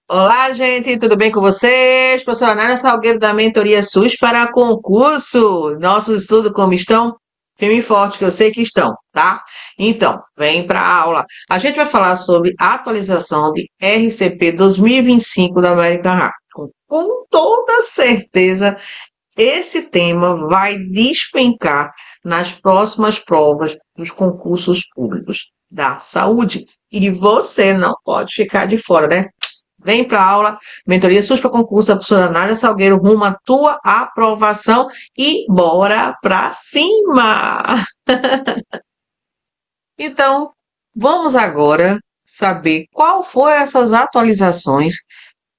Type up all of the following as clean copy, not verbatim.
Olá, gente, tudo bem com vocês? Professora Nara Salgueiro da Mentoria SUS para concurso. Nossos estudos como estão? Firme e forte, que eu sei que estão, tá? Então, vem para a aula. A gente vai falar sobre a atualização de RCP 2025 da American Heart. Com toda certeza, esse tema vai despencar nas próximas provas dos concursos públicos da saúde. E você não pode ficar de fora, né? Vem para a aula, mentoria SUS para concurso da professora Nádia Salgueiro, rumo à tua aprovação e bora para cima! Então, vamos agora saber qual foi essas atualizações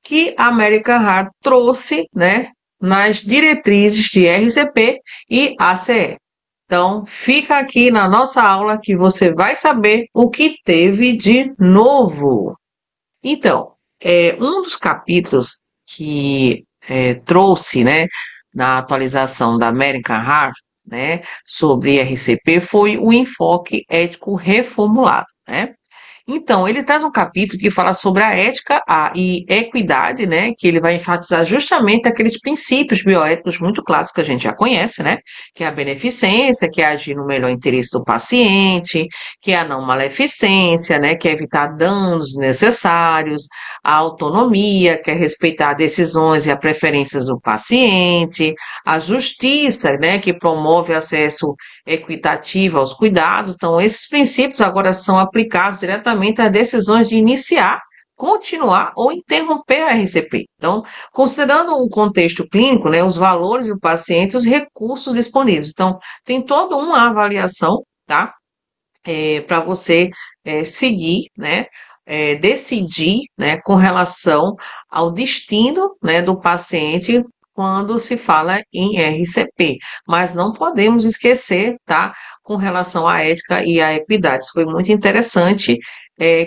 que a American Heart trouxe, né, nas diretrizes de RCP e ACE. Então, fica aqui na nossa aula que você vai saber o que teve de novo. Então, um dos capítulos que trouxe, né, na atualização da American Heart, né, sobre RCP foi o enfoque ético reformulado, né? Então, ele traz um capítulo que fala sobre a ética e equidade, né? Que ele vai enfatizar justamente aqueles princípios bioéticos muito clássicos que a gente já conhece, né? Que é a beneficência, que é agir no melhor interesse do paciente, que é a não maleficência, né? Que é evitar danos necessários, a autonomia, que é respeitar decisões e as preferências do paciente, a justiça, né? Que promove acesso equitativo aos cuidados. Então, esses princípios agora são aplicados diretamente às decisões de iniciar, continuar ou interromper a RCP. Então, considerando o contexto clínico, né, os valores do paciente, os recursos disponíveis. Então, tem toda uma avaliação, tá? Para você seguir, né? Decidir, né, com relação ao destino, né, do paciente quando se fala em RCP. Mas não podemos esquecer, tá, com relação à ética e à equidade. Isso foi muito interessante,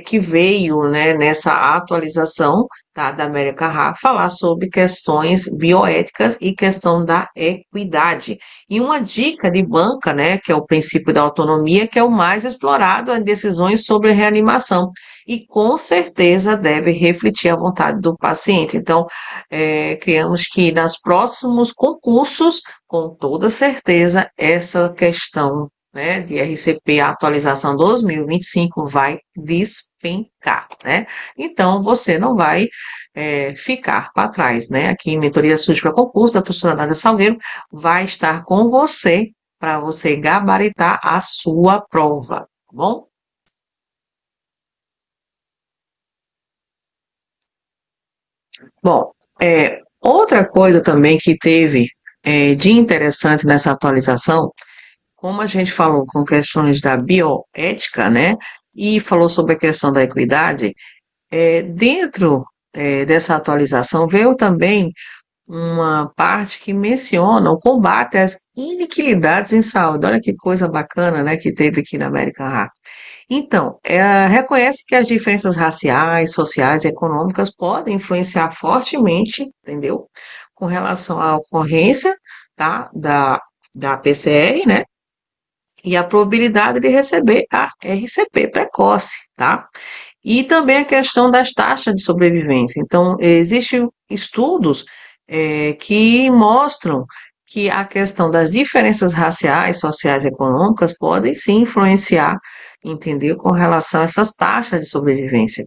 que veio, né, nessa atualização, tá, da América Heart falar sobre questões bioéticas e questão da equidade. E uma dica de banca, né, que é o princípio da autonomia, que é o mais explorado em decisões sobre reanimação. E com certeza deve refletir a vontade do paciente. Então, criamos que nos próximos concursos, com toda certeza, essa questão, né, de RCP, a atualização 2025, vai despencar, né? Então, você não vai ficar para trás, né? Aqui em Mentoria SUS para Concurso, da professora Nádia Salgueiro, vai estar com você para você gabaritar a sua prova, tá bom? Bom, outra coisa também que teve de interessante nessa atualização, como a gente falou com questões da bioética, né, e falou sobre a questão da equidade, dentro dessa atualização veio também uma parte que menciona o combate às iniquidades em saúde. Olha que coisa bacana, né, que teve aqui na América Hack. Então, reconhece que as diferenças raciais, sociais e econômicas podem influenciar fortemente, entendeu? Com relação à ocorrência, tá, da PCR, né? E a probabilidade de receber a RCP precoce, tá? E também a questão das taxas de sobrevivência. Então, existem estudos que mostram que a questão das diferenças raciais, sociais e econômicas podem sim influenciar, entendeu, com relação a essas taxas de sobrevivência.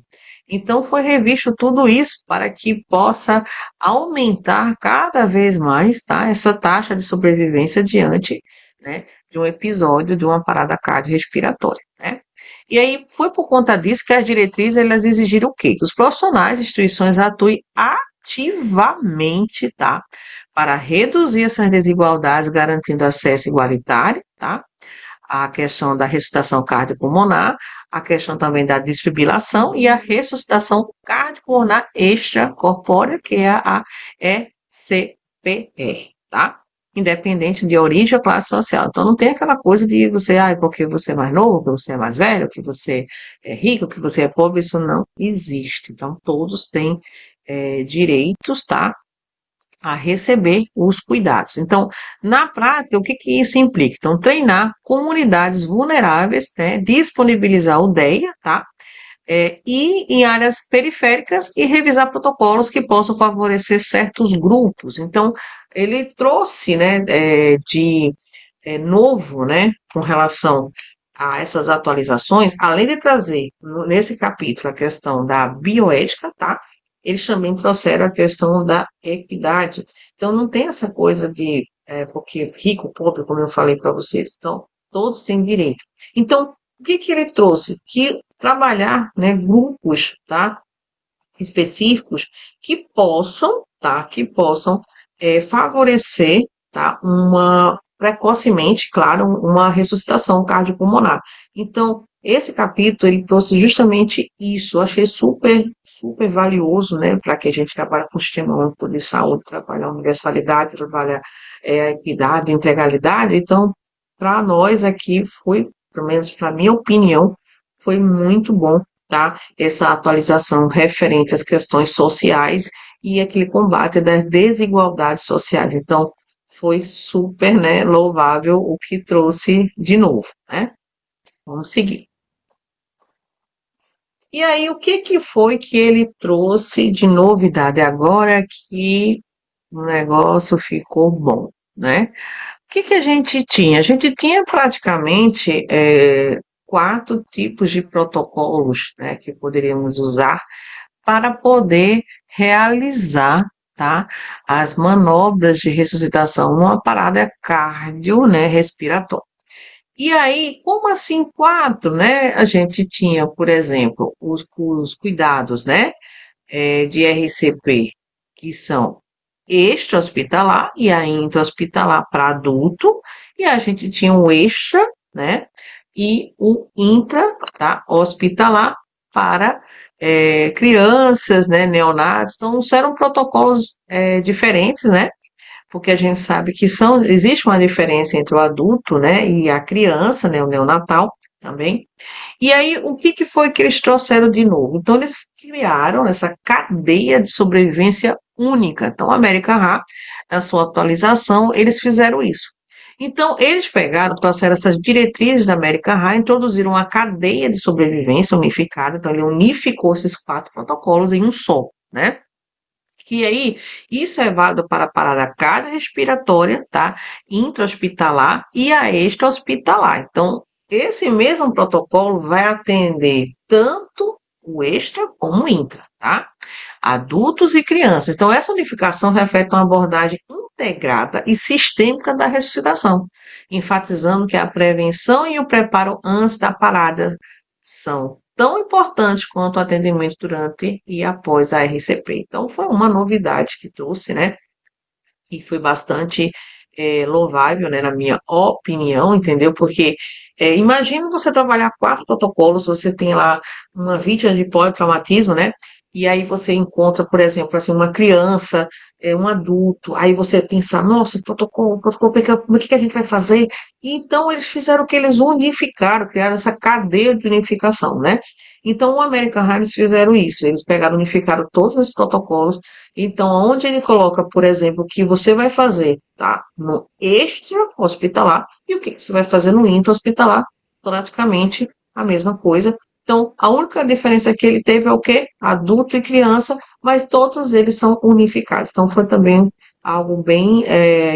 Então, foi revisto tudo isso para que possa aumentar cada vez mais, tá, essa taxa de sobrevivência diante, né, de um episódio de uma parada cardiorrespiratória, né? E aí foi por conta disso que as diretrizes elas exigiram o quê? Que os profissionais de instituições atuem ativamente, tá? Para reduzir essas desigualdades, garantindo acesso igualitário, tá? A questão da ressuscitação cardiopulmonar, a questão também da desfibrilação e a ressuscitação cardiopulmonar extracorpórea, que é a ECPR, tá? Independente de origem ou classe social. Então não tem aquela coisa de você, porque você é mais novo, que você é mais velho, que você é rico, que você é pobre, isso não existe. Então todos têm direitos, tá? A receber os cuidados. Então, na prática, o que que isso implica? Então, treinar comunidades vulneráveis, né? Disponibilizar o DEA, tá? e em áreas periféricas e revisar protocolos que possam favorecer certos grupos. Então, ele trouxe, né, de novo, né, com relação a essas atualizações, além de trazer nesse capítulo a questão da bioética, tá? Eles também trouxeram a questão da equidade. Então, não tem essa coisa de, porque rico, pobre, como eu falei para vocês. Então, todos têm direito. Então, o que que ele trouxe? Que trabalhar, né, grupos, tá? Específicos que possam, tá? Que possam favorecer, tá? Uma precocemente, claro, uma ressuscitação cardiopulmonar. Então, esse capítulo ele trouxe justamente isso. Eu achei super, super valioso, né? Para que a gente trabalhe com o sistema único de saúde, trabalhar a universalidade, trabalhar a equidade, a integralidade. Então, para nós aqui foi, pelo menos para minha opinião, foi muito bom, tá? Essa atualização referente às questões sociais e aquele combate das desigualdades sociais. Então, foi super, né, louvável o que trouxe de novo, né? Vamos seguir. E aí, o que que foi que ele trouxe de novidade agora que o negócio ficou bom, né? O que que a gente tinha? A gente tinha praticamente quatro tipos de protocolos, né, que poderíamos usar para poder realizar, tá, as manobras de ressuscitação numa parada cardio, né, respiratória. E aí, como assim quatro, né? A gente tinha, por exemplo, os cuidados, né, de RCP, que são extra-hospitalar e a intra-hospitalar para adulto, e a gente tinha o extra, né, e o intra, tá, hospitalar para crianças, né, neonatos. Então, eram protocolos diferentes, né, porque a gente sabe que existe uma diferença entre o adulto, né, e a criança, né, o neonatal também. E aí, o que que foi que eles trouxeram de novo? Então, eles criaram essa cadeia de sobrevivência única. Então, a American Heart, na sua atualização, eles fizeram isso. Então, eles pegaram, trouxeram essas diretrizes da American Heart, introduziram uma cadeia de sobrevivência unificada. Então, ele unificou esses quatro protocolos em um só, né? Que aí, isso é válido para a parada cardiorrespiratória, tá? Intra-hospitalar e a extra-hospitalar. Então, esse mesmo protocolo vai atender tanto o extra como o intra, tá? Adultos e crianças. Então, essa unificação reflete uma abordagem integrada e sistêmica da ressuscitação, enfatizando que a prevenção e o preparo antes da parada são tão importantes quanto o atendimento durante e após a RCP. Então, foi uma novidade que trouxe, né? E foi bastante louvável, né, na minha opinião, entendeu? Porque imagina você trabalhar quatro protocolos, você tem lá uma vítima de politraumatismo, né? E aí você encontra, por exemplo, assim, uma criança, um adulto, aí você pensa, nossa, protocolo, o que que a gente vai fazer? E então eles fizeram o que eles unificaram, criaram essa cadeia de unificação, né? Então, o American Heart eles fizeram isso, eles pegaram, unificaram todos os protocolos. Então, onde ele coloca, por exemplo, o que você vai fazer, tá? No extra-hospitalar e o que você vai fazer no intra-hospitalar, praticamente a mesma coisa. Então, a única diferença que ele teve é o quê? Adulto e criança, mas todos eles são unificados. Então, foi também algo bem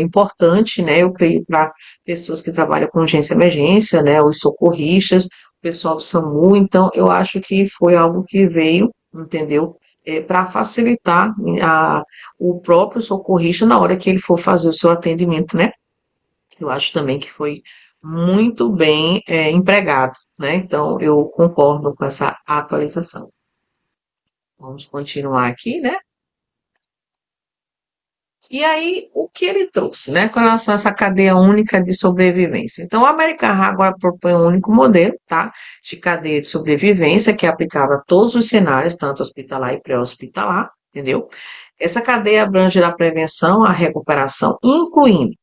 importante, né? Eu creio para pessoas que trabalham com urgência e emergência, né? Os socorristas, o pessoal do SAMU. Então, eu acho que foi algo que veio, entendeu? Para facilitar o próprio socorrista na hora que ele for fazer o seu atendimento, né? Eu acho também que foi muito bem empregado, né? Então, eu concordo com essa atualização. Vamos continuar aqui, né? E aí, o que ele trouxe, né, com relação a essa cadeia única de sobrevivência? Então, a American Heart agora propõe um único modelo, tá, de cadeia de sobrevivência que é aplicável a todos os cenários, tanto hospitalar e pré-hospitalar, entendeu? Essa cadeia abrange a prevenção, a recuperação, incluindo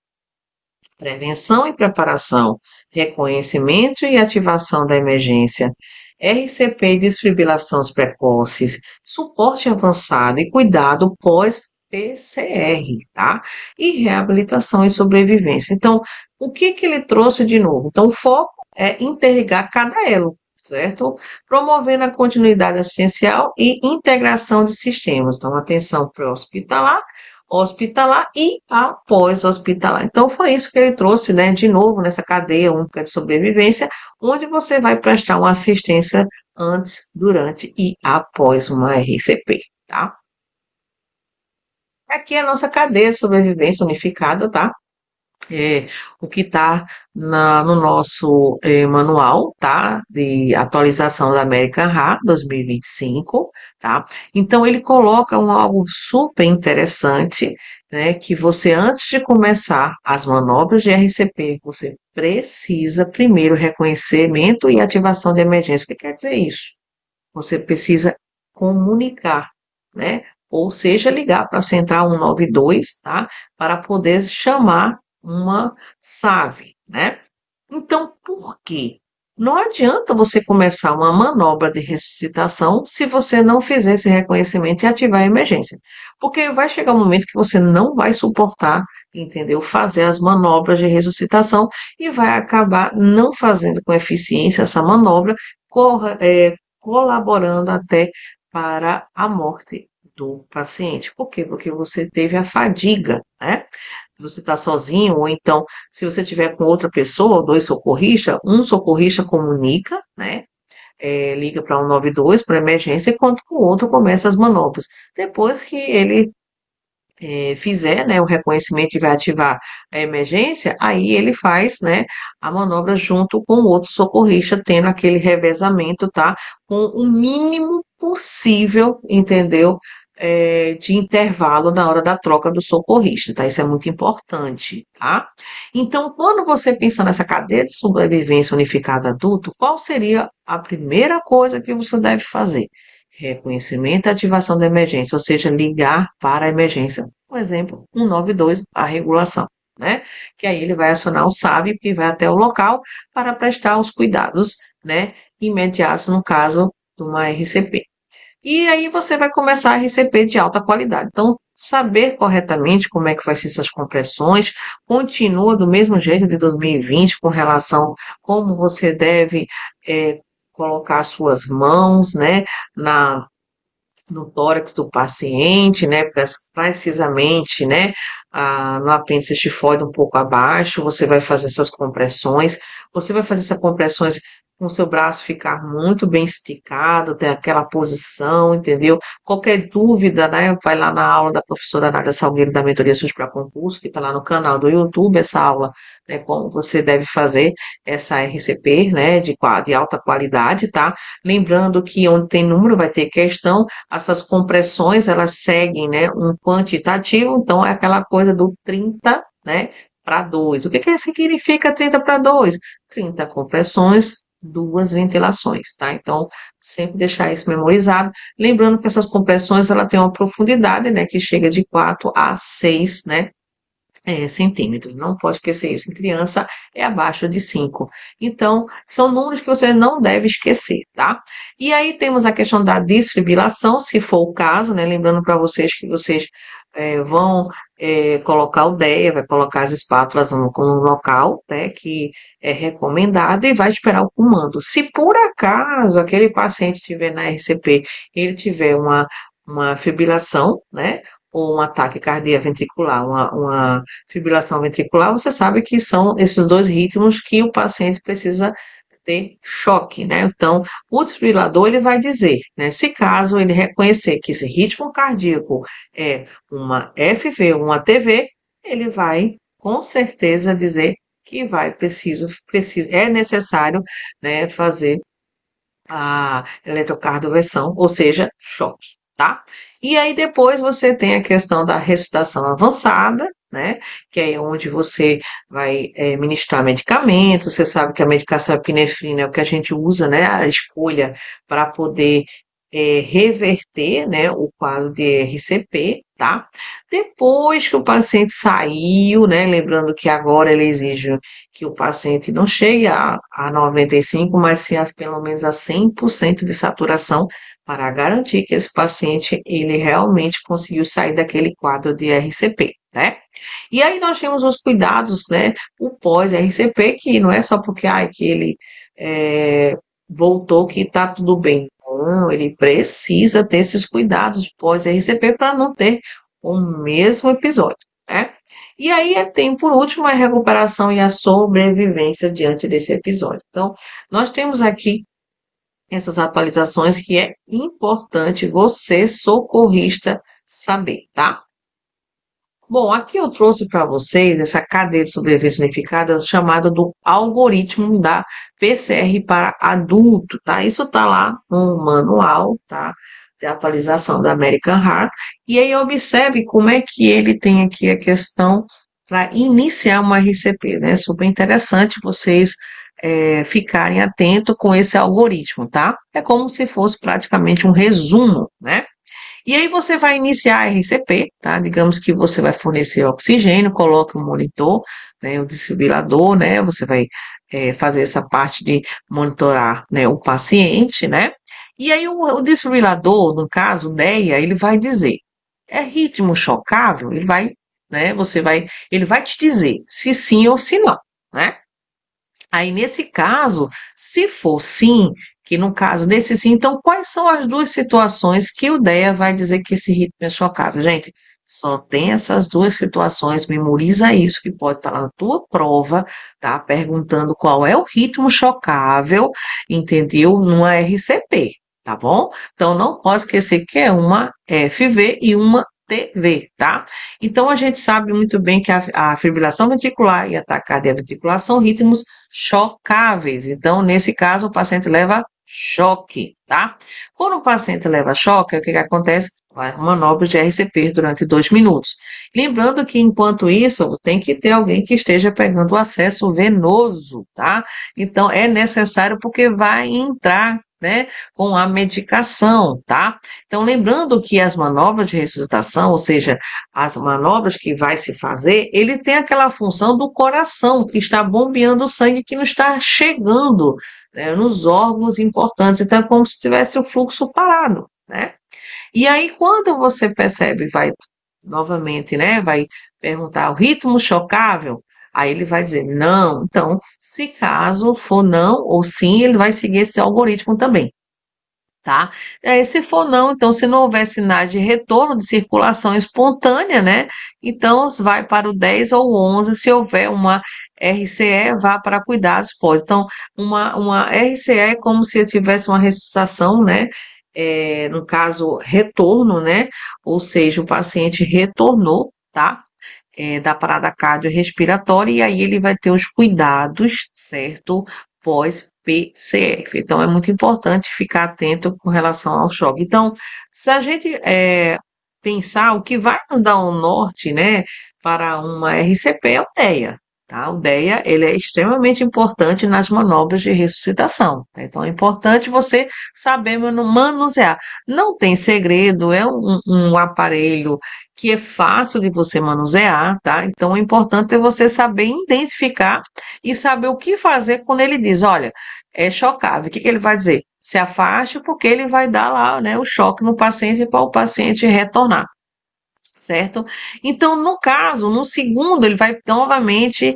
prevenção e preparação, reconhecimento e ativação da emergência, RCP e desfibrilações precoces, suporte avançado e cuidado pós-PCR, tá? E reabilitação e sobrevivência. Então, o que que ele trouxe de novo? Então, o foco é interligar cada elo. certo? Promovendo a continuidade assistencial e integração de sistemas. Então, atenção pré-hospitalar, hospitalar e após hospitalar. Então, foi isso que ele trouxe, né, de novo, nessa cadeia única de sobrevivência, onde você vai prestar uma assistência antes, durante e após uma RCP, tá? Aqui é a nossa cadeia de sobrevivência unificada, tá? O que está no nosso manual, tá? De atualização da American Heart 2025, tá? Então ele coloca algo super interessante, né? Que você, antes de começar as manobras de RCP, você precisa primeiro reconhecimento e ativação de emergência. O que quer dizer isso? Você precisa comunicar, né? Ou seja, ligar para a central 192, tá? Para poder chamar uma SAVE, né? Então, por quê? Não adianta você começar uma manobra de ressuscitação se você não fizer esse reconhecimento e ativar a emergência. Porque vai chegar um momento que você não vai suportar, entendeu? Fazer as manobras de ressuscitação e vai acabar não fazendo com eficiência essa manobra, colaborando até para a morte do paciente. Por quê? Porque você teve a fadiga, né? Você está sozinho, ou então, se você tiver com outra pessoa, dois socorristas, um socorrista comunica, né? Liga para 192 para emergência, enquanto o outro começa as manobras. Depois que ele fizer, né, o reconhecimento e vai ativar a emergência, aí ele faz, né, a manobra junto com o outro socorrista, tendo aquele revezamento, tá? Com o mínimo possível, entendeu? De intervalo na hora da troca do socorrista, tá? Isso é muito importante, tá? Então, quando você pensa nessa cadeia de sobrevivência unificada adulto, qual seria a primeira coisa que você deve fazer? Reconhecimento e ativação da emergência, ou seja, ligar para a emergência. Por exemplo, 192, a regulação, né? Que aí ele vai acionar o SAVE que vai até o local para prestar os cuidados, né, imediatos no caso de uma RCP. E aí você vai começar a RCP de alta qualidade. Então, saber corretamente como é que vai ser essas compressões, continua do mesmo jeito de 2020 com relação como você deve colocar suas mãos, né, na no tórax do paciente, né, precisamente, né, no apêndice tifoide um pouco abaixo, você vai fazer essas compressões, você vai fazer essas compressões com o seu braço ficar muito bem esticado, ter aquela posição, entendeu? Qualquer dúvida, né, vai lá na aula da professora Nádia Salgueiro da Mentoria SUS para Concurso, que está lá no canal do YouTube, essa aula, né, como você deve fazer essa RCP, né, de alta qualidade, tá? Lembrando que onde tem número vai ter questão, essas compressões, elas seguem, né, um quantitativo, então é aquela coisa do 30, né, para 2. O que significa 30 para 2? 30 compressões, duas ventilações, tá? Então, sempre deixar isso memorizado. Lembrando que essas compressões, ela tem uma profundidade, né, que chega de 4 a 6, né, centímetros. Não pode esquecer isso. Em criança é abaixo de 5. Então, são números que você não deve esquecer, tá? E aí temos a questão da desfibrilação, se for o caso, né? Lembrando para vocês que vocês vão colocar o DEA, vai colocar as espátulas no local, né, que é recomendado e vai esperar o comando. Se por acaso aquele paciente tiver na RCP, ele tiver uma fibrilação, né, ou um ataque cardíaco ventricular, uma fibrilação ventricular, você sabe que são esses dois ritmos que o paciente precisa ter choque, né? Então, o desfibrilador ele vai dizer, né? Se caso ele reconhecer que esse ritmo cardíaco é uma FV ou uma TV, ele vai com certeza dizer que é necessário, né, fazer a eletrocardioversão, ou seja, choque, tá? E aí depois você tem a questão da ressuscitação avançada, né? Que é onde você vai ministrar medicamentos. Você sabe que a medicação epinefrina é o que a gente usa, né? A escolha para poder reverter, né, o quadro de RCP, tá? Depois que o paciente saiu, né? Lembrando que agora ele exige que o paciente não chegue a 95, mas sim pelo menos a 100% de saturação para garantir que esse paciente ele realmente conseguiu sair daquele quadro de RCP, né? E aí nós temos os cuidados, né? O pós-RCP, que não é só porque que ele voltou que está tudo bem. Não, ele precisa ter esses cuidados pós-RCP para não ter o mesmo episódio, né? E aí tem, por último, a recuperação e a sobrevivência diante desse episódio. Então, nós temos aqui essas atualizações que é importante você, socorrista, saber, tá? Bom, aqui eu trouxe para vocês essa cadeia de sobrevivência unificada chamada do algoritmo da PCR para adulto, tá? Isso tá lá no manual, tá? De atualização da American Heart. E aí observe como é que ele tem aqui a questão para iniciar uma RCP, né? Super interessante vocês ficarem atentos com esse algoritmo, tá? É como se fosse praticamente um resumo, né? E aí você vai iniciar a RCP, tá? Digamos que você vai fornecer oxigênio, coloque um monitor, né, um desfibrilador, né? Você vai fazer essa parte de monitorar, né, o paciente, né? E aí o desfibrilador, no caso, o DEA, ele vai dizer, é ritmo chocável? Ele vai, né? Ele vai te dizer se sim ou se não, né? Aí, nesse caso, se for sim, que no caso desse sim, então quais são as duas situações que o DEA vai dizer que esse ritmo é chocável? Gente, só tem essas duas situações, memoriza isso, que pode estar lá na tua prova, tá? Perguntando qual é o ritmo chocável, entendeu? Numa RCP, tá bom? Então, não pode esquecer que é uma FV e uma TV, tá? Então, a gente sabe muito bem que a fibrilação ventricular e a taquicardia ventricular são ritmos chocáveis. Então, nesse caso, o paciente leva choque, tá? Quando o paciente leva choque, o que acontece? Vai uma manobra de RCP durante 2 minutos. Lembrando que, enquanto isso, tem que ter alguém que esteja pegando o acesso venoso, tá? Então, é necessário porque vai entrar, né, com a medicação, tá? Então, lembrando que as manobras de ressuscitação, ou seja, as manobras que vai se fazer, ele tem aquela função do coração, que está bombeando o sangue que não está chegando, né, nos órgãos importantes. Então, é como se tivesse o fluxo parado, né? E aí, quando você percebe, vai novamente, né, vai perguntar o ritmo chocável, aí ele vai dizer não. Então, se caso for não ou sim, ele vai seguir esse algoritmo também. Tá? Se for não, então, se não houver sinais de retorno de circulação espontânea, né? Então, vai para o 10 ou 11. Se houver uma RCE, vá para cuidados pós. Então, uma RCE é como se tivesse uma ressuscitação, né? No caso, retorno, né? Ou seja, o paciente retornou, tá? Da parada cardiorrespiratória, e aí ele vai ter os cuidados, certo? Pós-PCF. Então, é muito importante ficar atento com relação ao choque. Então, se a gente pensar o que vai nos dar um norte, né, para uma RCP é o DEA. Tá? O DEA, ele é extremamente importante nas manobras de ressuscitação. Tá? Então, é importante você saber manusear. Não tem segredo, é um aparelho que é fácil de você manusear, tá? Então, é importante você saber identificar e saber o que fazer quando ele diz, olha, é chocável. O que ele vai dizer? Se afaste, porque ele vai dar lá, né, o choque no paciente para o paciente retornar. Certo? Então, no caso, no segundo, ele vai novamente,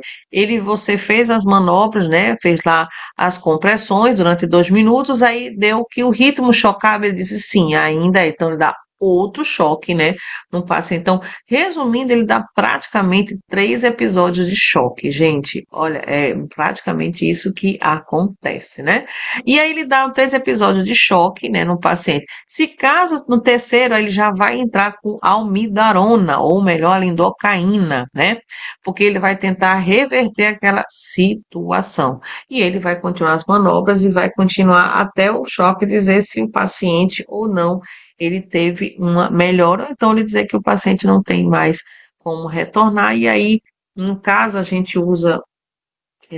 você fez as manobras, né? Fez lá as compressões durante 2 minutos, aí deu que o ritmo chocável, ele disse sim, ainda é. Então, ele dá outro choque, né? No paciente. Então, resumindo, ele dá praticamente 3 episódios de choque, gente. Olha, é praticamente isso que acontece, né? E aí ele dá 3 episódios de choque, né, no paciente. Se caso no terceiro ele já vai entrar com almidarona, ou melhor, a lidocaína, né? Porque ele vai tentar reverter aquela situação. E ele vai continuar as manobras e vai continuar até o choque dizer se o paciente ou não ele teve uma melhora, ou então ele dizer que o paciente não tem mais como retornar. E aí, no caso, a gente usa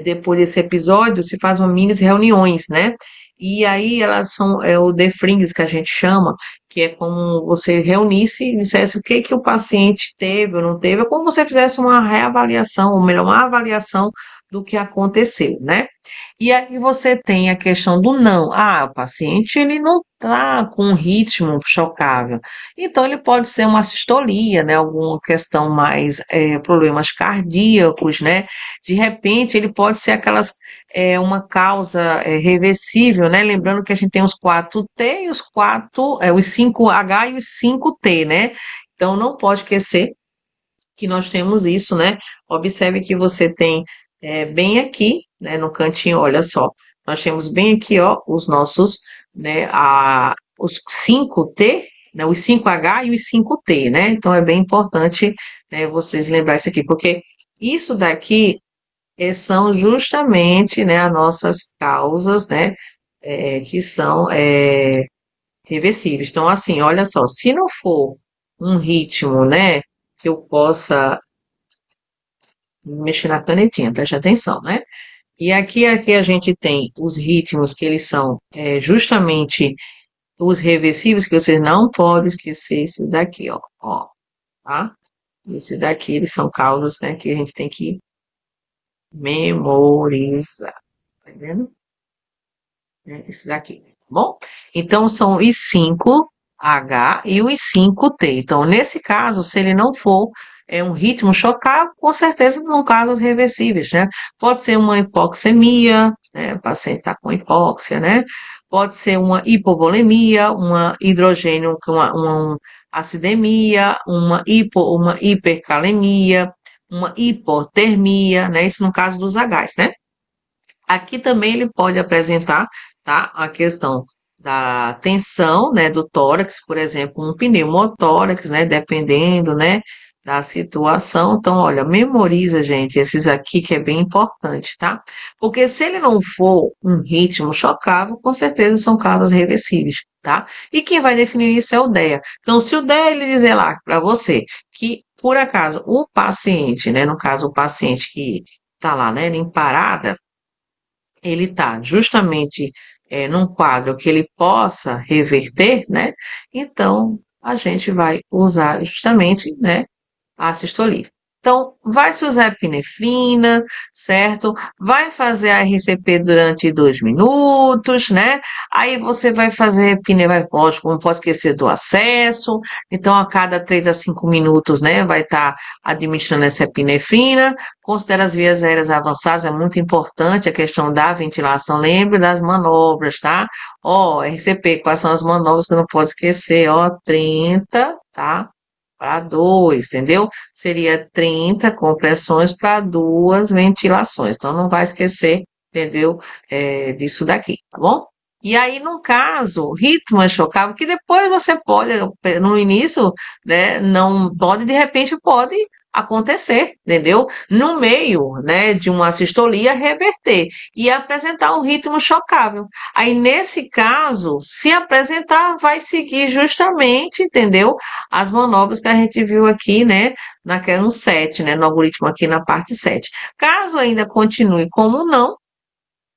depois desse episódio, se faz uma mini reuniões, né? E aí elas são o debriefings que a gente chama, que é como você reunisse e dissesse o que o paciente teve ou não teve, é como se você fizesse uma reavaliação, ou melhor, uma avaliação do que aconteceu, né? E aí você tem a questão do não. Ah, o paciente ele não está com um ritmo chocável. Então ele pode ser uma sistolia, né? Alguma questão mais problemas cardíacos, né? De repente ele pode ser uma causa reversível, né? Lembrando que a gente tem os 4T e os 5H e os 5T, né? Então não pode esquecer que nós temos isso, né? Observe que você tem bem aqui, né, no cantinho, olha só, nós temos bem aqui, ó, os nossos, né, os 5T, né, os 5H e os 5T, né? Então é bem importante, né, vocês lembrar isso aqui, porque isso daqui são justamente, né, as nossas causas, né, que são reversíveis. Então, assim, olha só, se não for um ritmo, né, que eu possa mexer na canetinha, preste atenção, né? E aqui a gente tem os ritmos que eles são justamente os reversíveis, que vocês não podem esquecer esse daqui, ó, tá? Esse daqui, eles são causas, né, que a gente tem que memorizar, tá vendo? Esse daqui, tá bom? Então, são os 5H e os 5T. Então, nesse caso, se ele não for um ritmo chocável, com certeza são casos reversíveis, né? Pode ser uma hipoxemia, né? O paciente está com hipóxia, né? Pode ser uma hipovolemia, uma hidrogênio, uma acidemia, uma hipercalemia, uma hipotermia, né? Isso no caso dos Hs, né? Aqui também ele pode apresentar, tá, a questão da tensão, né, do tórax, por exemplo, um pneumotórax, né, dependendo, né, da situação. Então, olha, memoriza, gente, esses aqui que é bem importante, tá? Porque se ele não for um ritmo chocável, com certeza são causas reversíveis, tá? E quem vai definir isso é o DEA. Então, se o DEA ele dizer lá para você que, por acaso, o paciente, né, no caso, o paciente que tá lá, né, em parada, ele está justamente num quadro que ele possa reverter, né? Então, a gente vai usar justamente, né, a sistolia. Então, vai se usar epinefrina, certo? Vai fazer a RCP durante 2 minutos, né? Aí você vai fazer lógico, não pode esquecer do acesso. Então, a cada 3 a 5 minutos, né, vai estar administrando essa epinefrina. Considera as vias aéreas avançadas, é muito importante a questão da ventilação. Lembre das manobras, tá? Ó, RCP, quais são as manobras que eu não posso esquecer? Ó, 30, tá? Para 2, entendeu? Seria 30 compressões para 2 ventilações. Então, não vai esquecer, entendeu? Disso daqui, tá bom? E aí, no caso, ritmo é chocável, que depois você pode, no início, né, não pode, de repente pode acontecer, entendeu? No meio, né, de uma sistolia, reverter e apresentar um ritmo chocável. Aí, nesse caso, se apresentar, vai seguir justamente, entendeu? As manobras que a gente viu aqui, né, no 7, né, no algoritmo aqui na parte 7. Caso ainda continue como não,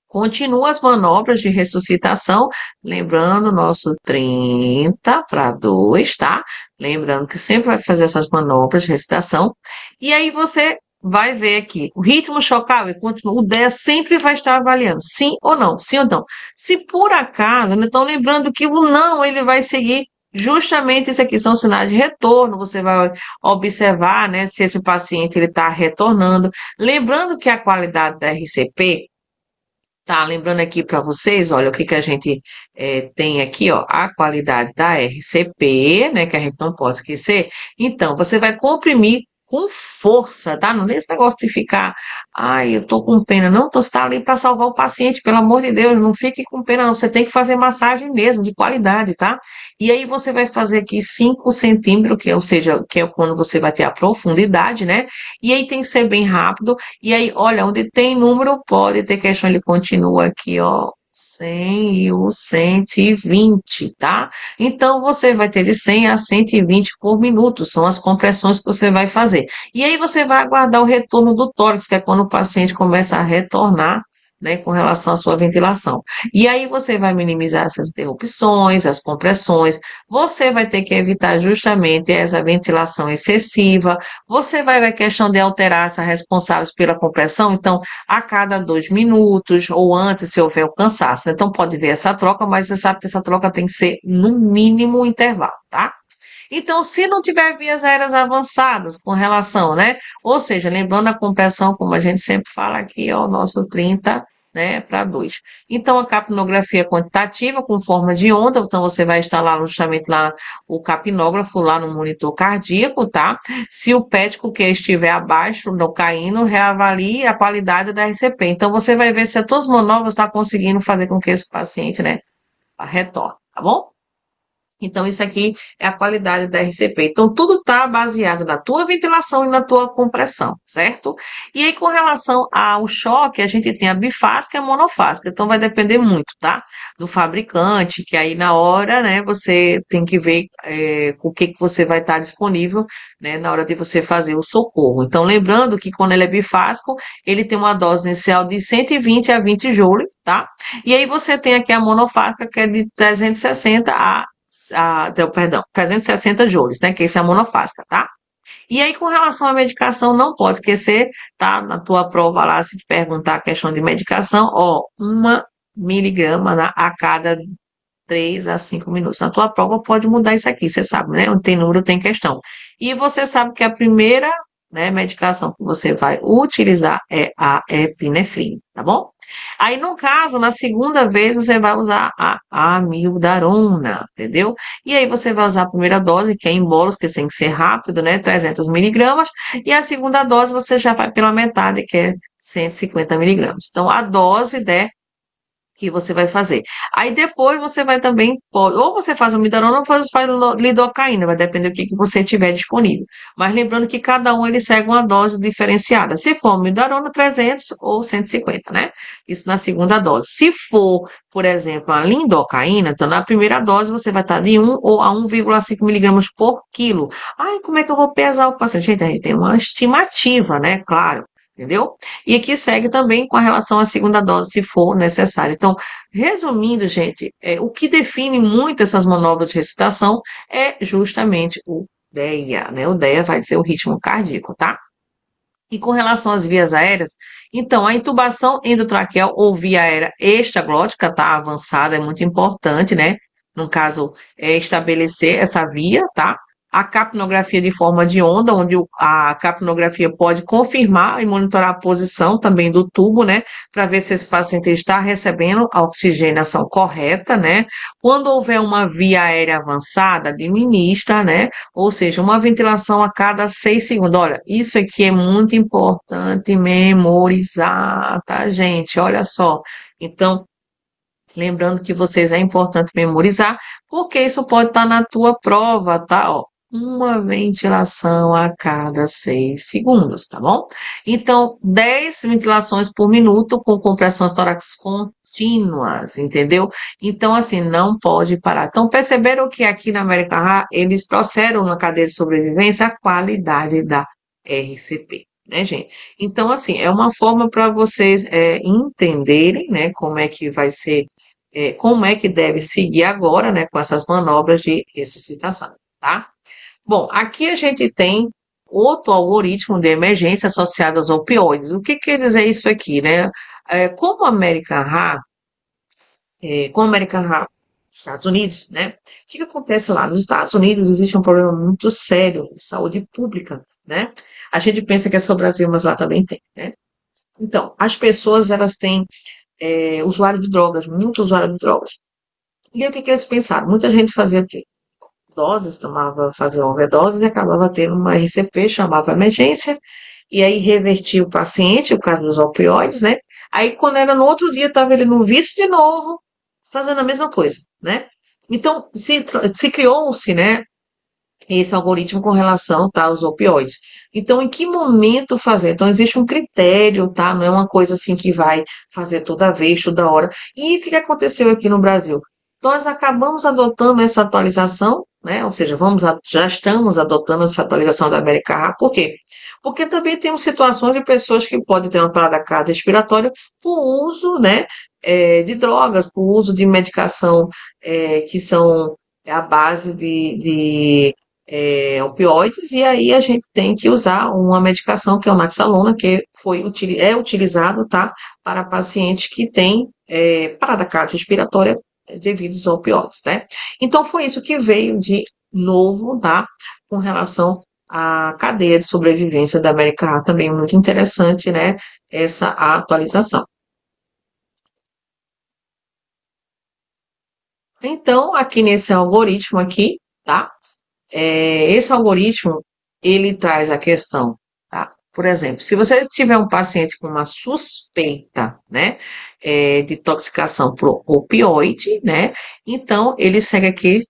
continua as manobras de ressuscitação, lembrando nosso 30 para 2, tá? Lembrando que sempre vai fazer essas manobras de ressuscitação. E aí você vai ver aqui, o ritmo chocável, o DEA sempre vai estar avaliando, sim ou não, sim ou não. Se por acaso, então lembrando que o não, ele vai seguir justamente isso aqui, são sinais de retorno, você vai observar, né, se esse paciente ele está retornando. Lembrando que a qualidade da RCP, tá, lembrando aqui para vocês, olha, o que que a gente tem aqui, ó, a qualidade da RCP, né, que a gente não pode esquecer. Então, você vai comprimir com força, tá? Não é esse negócio de ficar, ai, eu tô com pena. Não, você tá ali para salvar o paciente, pelo amor de Deus, não fique com pena, não. Você tem que fazer massagem mesmo, de qualidade, tá? E aí você vai fazer aqui 5 centímetros, ou seja, que é quando você vai ter a profundidade, né? E aí tem que ser bem rápido. E aí, olha, onde tem número, pode ter questão, ele continua aqui, ó, 100 e o 120, tá? Então, você vai ter de 100 a 120 por minuto, são as compressões que você vai fazer. E aí, você vai aguardar o retorno do tórax, que é quando o paciente começa a retornar, né, com relação à sua ventilação. E aí você vai minimizar essas interrupções, as compressões, você vai ter que evitar justamente essa ventilação excessiva, você vai ver questão de alterar essa responsáveis pela compressão, então, a cada 2 minutos ou antes, se houver o cansaço. Então, pode ver essa troca, mas você sabe que essa troca tem que ser no mínimo intervalo, tá? Então, se não tiver vias aéreas avançadas com relação, né? Ou seja, lembrando a compressão, como a gente sempre fala aqui, ó, o nosso 30, né, para 2. Então, a capnografia quantitativa com forma de onda, então você vai instalar justamente lá o capnógrafo lá no monitor cardíaco, tá? Se o PET que estiver abaixo do caindo, reavalie a qualidade da RCP. Então, você vai ver se as tuas manobras estão conseguindo fazer com que esse paciente, né, retorne, tá bom? Então, isso aqui é a qualidade da RCP. Então, tudo está baseado na tua ventilação e na tua compressão, certo? E aí, com relação ao choque, a gente tem a bifásica e a monofásica. Então, vai depender muito, tá? Do fabricante, que aí na hora, né, você tem que ver com o que você vai estar disponível, né, na hora de você fazer o socorro. Então, lembrando que quando ele é bifásico, ele tem uma dose inicial de 120 a 20 joules, tá? E aí você tem aqui a monofásica, que é de 360 perdão, 360 joules, né? Que isso é a monofásica, tá? E aí, com relação à medicação, não pode esquecer, tá? Na tua prova lá, se te perguntar a questão de medicação, ó, 1 miligrama a cada 3 a 5 minutos. Na tua prova pode mudar isso aqui, você sabe, né? Onde tem número, tem questão. E você sabe que a primeira, né, medicação que você vai utilizar é a epinefrina, tá bom? Aí, no caso, na segunda vez, você vai usar a amiodarona, entendeu? E aí você vai usar a primeira dose, que é em bolos, que tem que ser rápido, né? 300 miligramas. E a segunda dose você já vai pela metade, que é 150 miligramas. Então, a dose, né, que você vai fazer. Aí depois você vai também, ou você faz o midarona ou faz lidocaína, vai depender do que você tiver disponível. Mas lembrando que cada um ele segue uma dose diferenciada. Se for midarona, 300 ou 150, né? Isso na segunda dose. Se for, por exemplo, a lidocaína, então na primeira dose você vai estar de 1 ou a 1,5 miligramas por quilo. Ai, como é que eu vou pesar o paciente? Gente, a gente tem uma estimativa, né? Claro. Entendeu? E aqui segue também com a relação à segunda dose, se for necessário. Então, resumindo, gente, o que define muito essas manobras de ressuscitação é justamente o DEA, né? O DEA vai dizer o ritmo cardíaco, tá? E com relação às vias aéreas, então, a intubação endotraqueal ou via aérea extraglótica, tá? Avançada, é muito importante, né? No caso, estabelecer essa via, tá? A capnografia de forma de onda, onde a capnografia pode confirmar e monitorar a posição também do tubo, né, para ver se esse paciente está recebendo a oxigenação correta, né. Quando houver uma via aérea avançada, administra, né, ou seja, uma ventilação a cada 6 segundos. Olha, isso aqui é muito importante memorizar, tá, gente? Olha só. Então, lembrando que vocês é importante memorizar, porque isso pode estar na tua prova, tá? Ó, uma ventilação a cada 6 segundos, tá bom? Então, 10 ventilações por minuto com compressões torácicas contínuas, entendeu? Então, assim, não pode parar. Então, perceberam que aqui na American Heart, eles trouxeram na cadeia de sobrevivência a qualidade da RCP. Né, gente? Então, assim, é uma forma para vocês entenderem, né, como é que vai ser como é que deve seguir agora, né, com essas manobras de ressuscitação, tá? Bom, aqui a gente tem outro algoritmo de emergência associado aos opioides. O que quer dizer isso aqui, né? Como a American Heart, Estados Unidos, né? O que acontece lá? Nos Estados Unidos existe um problema muito sério de saúde pública, né? A gente pensa que é só o Brasil, mas lá também tem, né? Então, as pessoas, elas têm usuário de drogas, muito usuário de drogas. E aí, o que eles pensaram? Muita gente fazia o quê? Doses, fazia overdoses e acabava tendo uma RCP, chamava emergência, e aí revertia o paciente, o caso dos opioides, né? Aí, quando era no outro dia, estava ele no vício de novo, fazendo a mesma coisa, né? Então, se criou-se, né, esse algoritmo com relação, tá, aos opioides. Então, em que momento fazer? Então, existe um critério, tá? Não é uma coisa assim que vai fazer toda vez, toda hora. E o que aconteceu aqui no Brasil? Nós acabamos adotando essa atualização, né? Ou seja, já estamos adotando essa atualização da American Heart. Por quê? Porque também temos situações de pessoas que podem ter uma parada cardiorrespiratória por uso, né, de drogas, por uso de medicação que são à base de opioides, e aí a gente tem que usar uma medicação que é o Naxalona, que é utilizado, tá, para pacientes que têm parada cardiorrespiratória devido aos opioides, né? Então foi isso que veio de novo, tá, com relação à cadeia de sobrevivência da América A, também muito interessante, né, essa atualização. Então, aqui nesse algoritmo aqui, tá? Esse algoritmo, ele traz a questão, tá? Por exemplo, se você tiver um paciente com uma suspeita, né, de intoxicação por opioide, né, então ele segue aqui,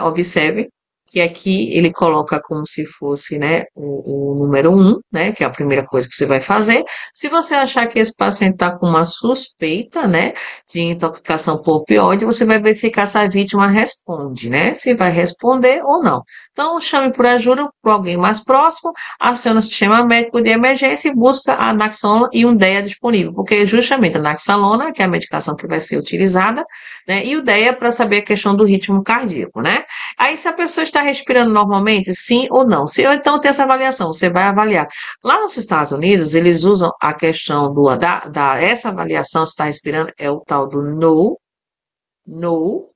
observe que aqui ele coloca como se fosse, né, o número um, né, que é a primeira coisa que você vai fazer. Se você achar que esse paciente está com uma suspeita, né, de intoxicação por opioide, você vai verificar se a vítima responde, né, se vai responder ou não. Então, chame por ajuda por alguém mais próximo, aciona o sistema médico de emergência e busca a Naxalona e um DEA disponível, porque justamente a Naxalona, que é a medicação que vai ser utilizada, né, e o DEA para saber a questão do ritmo cardíaco, né? Aí, se a pessoa está respirando normalmente, sim ou não. Se ou então tem essa avaliação, você vai avaliar. Lá nos Estados Unidos, eles usam a questão essa avaliação, se está respirando, é o tal do no, no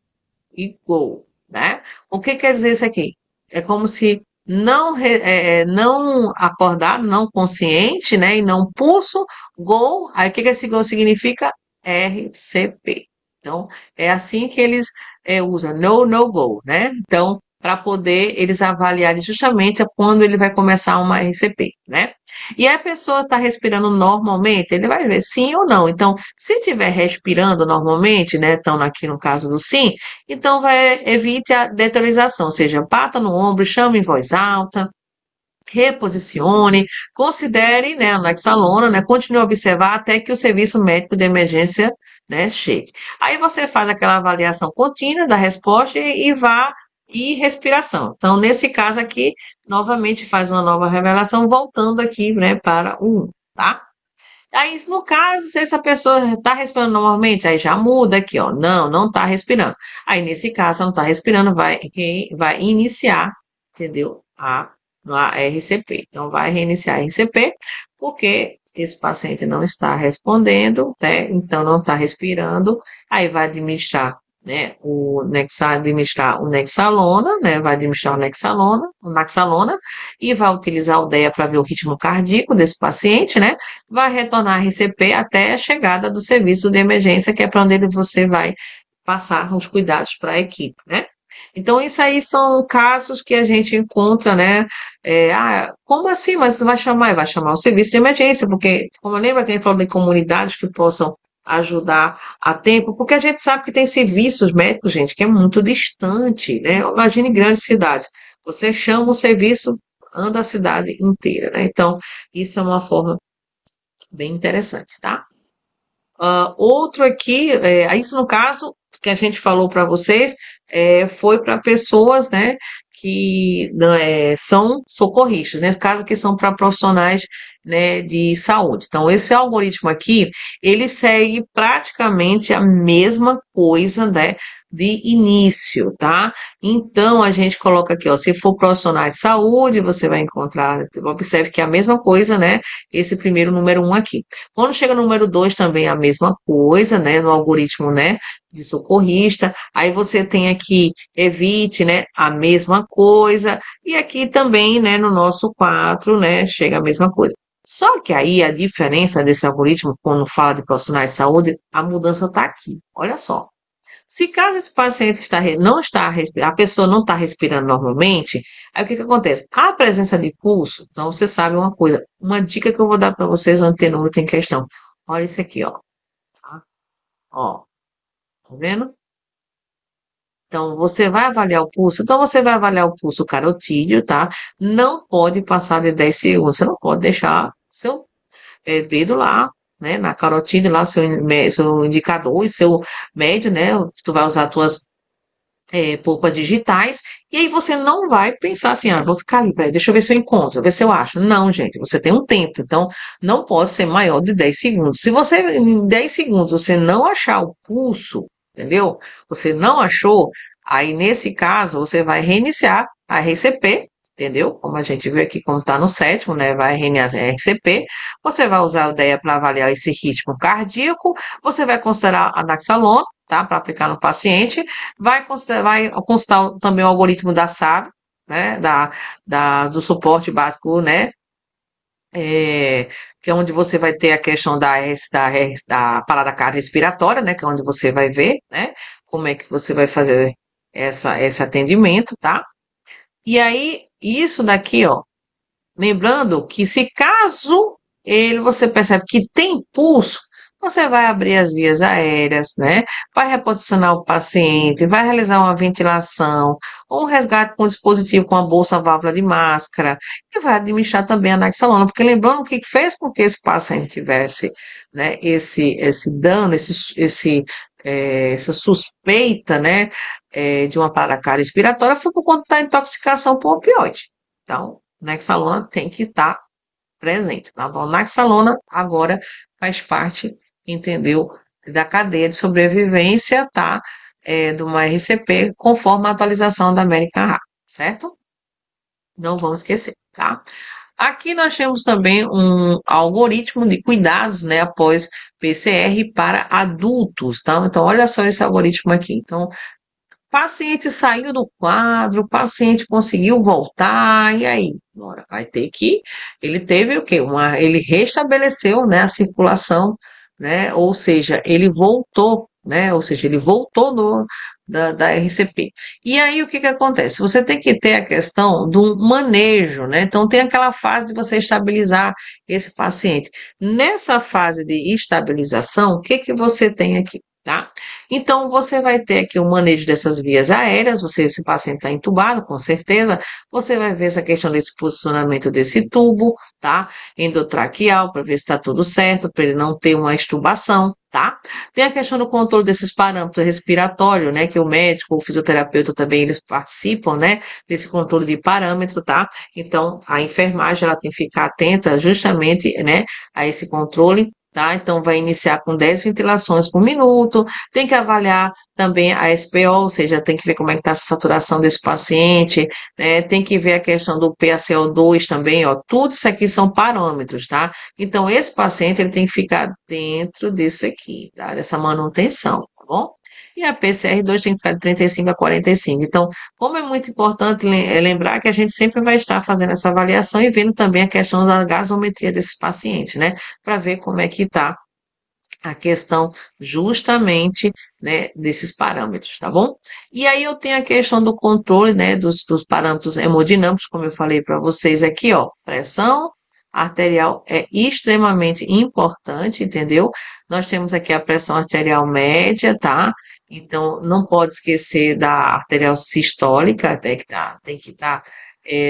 e go, né? O que quer dizer isso aqui? É como se não acordado, não consciente, né? E não pulso, go. Aí o que esse go significa? RCP. Então, é assim que eles usam, no go, né? Então, para poder eles avaliarem justamente quando ele vai começar uma RCP, né? E a pessoa está respirando normalmente, ele vai ver sim ou não. Então, se estiver respirando normalmente, né? Então, aqui no caso do sim, então evite a deteriorização, ou seja, bata no ombro, chame em voz alta, reposicione, considere, né, a Nexalona, né, continue a observar até que o serviço médico de emergência, né, chegue. Aí você faz aquela avaliação contínua da resposta e respiração. Então, nesse caso aqui, novamente faz uma nova revelação, voltando aqui, né, para o 1, tá? Aí, no caso, se essa pessoa está respirando normalmente, aí já muda aqui, ó. Não está respirando. Aí, nesse caso, não está respirando, vai iniciar, entendeu? A RCP. Então, vai reiniciar a RCP, porque esse paciente não está respondendo, né? Então não está respirando. Aí vai administrar, né? Administrar o Nexalona, né? Vai administrar o Naxalona, e vai utilizar o DEA para ver o ritmo cardíaco desse paciente, né? Vai retornar a RCP até a chegada do serviço de emergência, que é para onde você vai passar os cuidados para a equipe, né? Então, isso aí são casos que a gente encontra, né? Como assim? Mas vai chamar? Vai chamar o serviço de emergência, porque, como lembra que a gente falou de comunidades que possam ajudar a tempo, porque a gente sabe que tem serviços médicos, gente, que é muito distante, né? Imagine grandes cidades. Você chama o serviço, anda a cidade inteira, né? Então, isso é uma forma bem interessante, tá? Outro aqui, isso no caso que a gente falou para vocês, foi para pessoas, né, que são socorristas, né, caso que são para profissionais, né, de saúde. Então, esse algoritmo aqui, ele segue praticamente a mesma coisa, né, de início, tá? Então, a gente coloca aqui, ó, se for profissional de saúde, você vai encontrar, observe que é a mesma coisa, né, esse primeiro número um aqui. Quando chega no número 2 também é a mesma coisa, né, no algoritmo, né, de socorrista. Aí você tem aqui evite, né, a mesma coisa. E aqui também, né, no nosso 4, né, chega a mesma coisa. Só que aí a diferença desse algoritmo, quando fala de profissionais de saúde, a mudança está aqui. Olha só. Se caso esse paciente não está respirando, a pessoa não está respirando normalmente, aí o que acontece? A presença de pulso, então você sabe uma coisa, uma dica que eu vou dar para vocês onde tem número, tem questão. Olha isso aqui, ó. Tá? Ó, tá vendo? Então, você vai avaliar o pulso. Então, você vai avaliar o pulso carotídeo, tá? Não pode passar de 10 segundos. Você não pode deixar seu dedo lá, né? Na carotídeo, lá, seu indicador e seu médio, né? Tu vai usar tuas polpas digitais, e aí você não vai pensar assim, ah, vou ficar ali, peraí, deixa eu ver se eu encontro, ver se eu acho. Não, gente, você tem um tempo, então não pode ser maior de 10 segundos. Se você, em 10 segundos, você não achar o pulso, entendeu? Você não achou, aí nesse caso você vai reiniciar a RCP, entendeu? Como a gente viu aqui, como está no sétimo, né? Vai reiniciar a RCP, você vai usar a ideia para avaliar esse ritmo cardíaco, você vai considerar a naxalona, tá? Para aplicar no paciente, vai constar também o algoritmo da SAV, né, do suporte básico, né, que é onde você vai ter a questão da parada cardiorrespiratória, né, que é onde você vai ver, né, como é que você vai fazer esse atendimento, tá? E aí, isso daqui, ó, lembrando que se caso você percebe que tem pulso, você vai abrir as vias aéreas, né? Vai reposicionar o paciente, vai realizar uma ventilação, ou um resgate com dispositivo com a bolsa válvula de máscara, e vai administrar também a naxalona, porque lembrando o que fez com que esse paciente tivesse, né, esse dano, essa suspeita, né, de uma parada respiratória foi por conta da intoxicação por opioide. Então, Nexalona tem que estar presente. Tá bom? Nexalona agora faz parte, entendeu, da cadeia de sobrevivência, tá? De uma RCP, conforme a atualização da American Heart, certo? Não vamos esquecer, tá? Aqui nós temos também um algoritmo de cuidados, né, após PCR para adultos, tá? Então, olha só esse algoritmo aqui. Então, paciente saiu do quadro, o paciente conseguiu voltar, e aí? Agora vai ter que. Ele teve o quê? Ele restabeleceu, né, a circulação, né? Ou seja, ele voltou, né? Ou seja, ele voltou da RCP. E aí o que que acontece? Você tem que ter a questão do manejo, né? Então tem aquela fase de você estabilizar esse paciente. Nessa fase de estabilização, o que que você tem aqui? Tá? Então, você vai ter aqui o manejo dessas vias aéreas, esse paciente está entubado, com certeza, você vai ver essa questão desse posicionamento desse tubo, tá? Endotraqueal, para ver se está tudo certo, para ele não ter uma extubação, tá? Tem a questão do controle desses parâmetros respiratórios, né? Que o médico, o fisioterapeuta também, eles participam, né? Desse controle de parâmetro, tá? Então, a enfermagem, ela tem que ficar atenta justamente, né? A esse controle, tá? Então, vai iniciar com 10 ventilações por minuto, tem que avaliar também a SPO, ou seja, tem que ver como é que está a saturação desse paciente, né? Tem que ver a questão do PaCO2 também, ó, tudo isso aqui são parâmetros, tá? Então, esse paciente, ele tem que ficar dentro desse aqui, tá? Dessa manutenção, tá bom? E a PCR2 tem que ficar de 35 a 45. Então, como é muito importante lembrar que a gente sempre vai estar fazendo essa avaliação e vendo também a questão da gasometria desses pacientes, né? Para ver como é que está a questão justamente, né, desses parâmetros, tá bom? E aí eu tenho a questão do controle, né, dos parâmetros hemodinâmicos, como eu falei para vocês aqui, ó, pressão arterial é extremamente importante, entendeu? Nós temos aqui a pressão arterial média, tá? Então, não pode esquecer da arterial sistólica, até que tá, tem que estar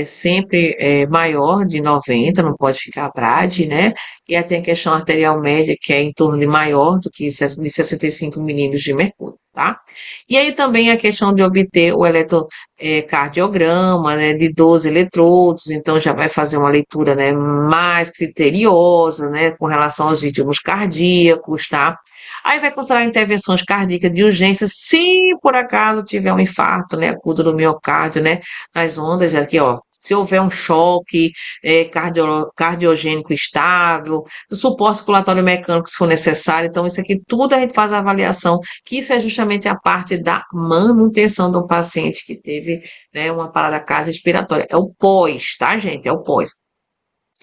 sempre maior de 90, não pode ficar BRAD, né? E aí tem a questão arterial média, que é em torno de maior do que de 65 milímetros de mercúrio, tá? E aí também a questão de obter o eletrocardiograma, né, de 12 eletrodos, então já vai fazer uma leitura, né, mais criteriosa, né, com relação aos ritmos cardíacos, tá? Aí vai considerar intervenções cardíacas de urgência, se por acaso tiver um infarto, né, agudo do miocárdio, né, nas ondas aqui, ó. Se houver um choque cardiogênico estável, o suporte circulatório mecânico, se for necessário. Então, isso aqui tudo a gente faz a avaliação, que isso é justamente a parte da manutenção do paciente que teve, né, uma parada cardiorrespiratória. É o pós, tá, gente? É o pós.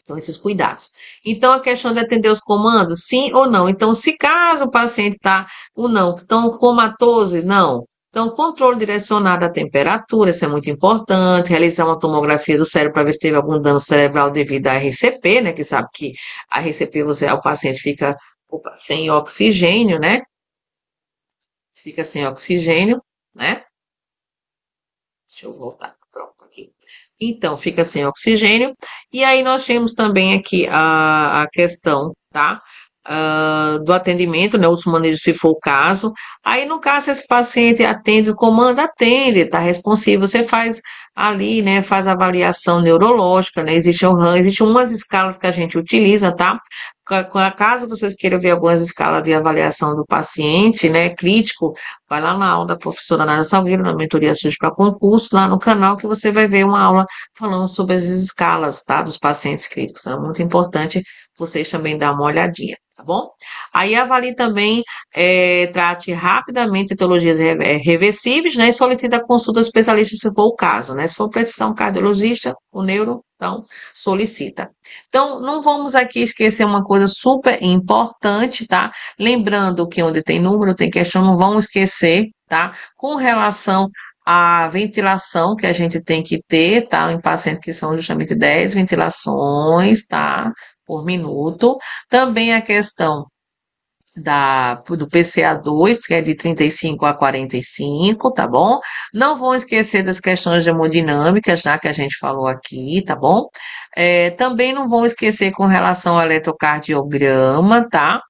Então, esses cuidados. Então, a questão de atender os comandos, sim ou não. Então, se caso o paciente está ou não, então, comatose, não. Então, controle direcionado à temperatura, isso é muito importante. Realizar uma tomografia do cérebro para ver se teve algum dano cerebral devido à RCP, né? Que sabe que a RCP, o paciente fica sem oxigênio, né? Fica sem oxigênio, né? Deixa eu voltar. Pronto, aqui. Então, fica sem oxigênio. E aí nós temos também aqui a questão, tá? do atendimento, né, outros manejos se for o caso. Aí, no caso, esse paciente atende o comando, atende, está responsivo, você faz ali, né, faz avaliação neurológica, né, existe o RAM, existem umas escalas que a gente utiliza, tá? Caso vocês queiram ver algumas escalas de avaliação do paciente, né, crítico, vai lá na aula da professora Nara Salgueiro, na mentoria SUS para concurso, lá no canal, que você vai ver uma aula falando sobre as escalas, tá, dos pacientes críticos. É muito importante vocês também dar uma olhadinha, tá bom? Aí avalie também, trate rapidamente etiologias reversíveis, né, e solicita a consulta do especialista se for o caso, né? Se for precisar um cardiologista, o neuro, então solicita. Então, não vamos aqui esquecer uma coisa super importante, tá? Lembrando que onde tem número, tem questão, não vamos esquecer, tá? Com relação à ventilação que a gente tem que ter, tá? Em pacientes que são justamente 10 ventilações, tá? Por minuto. Também a questão do PCA2, que é de 35 a 45, tá bom? Não vão esquecer das questões de hemodinâmica, já que a gente falou aqui, tá bom? Também não vão esquecer com relação ao eletrocardiograma, tá?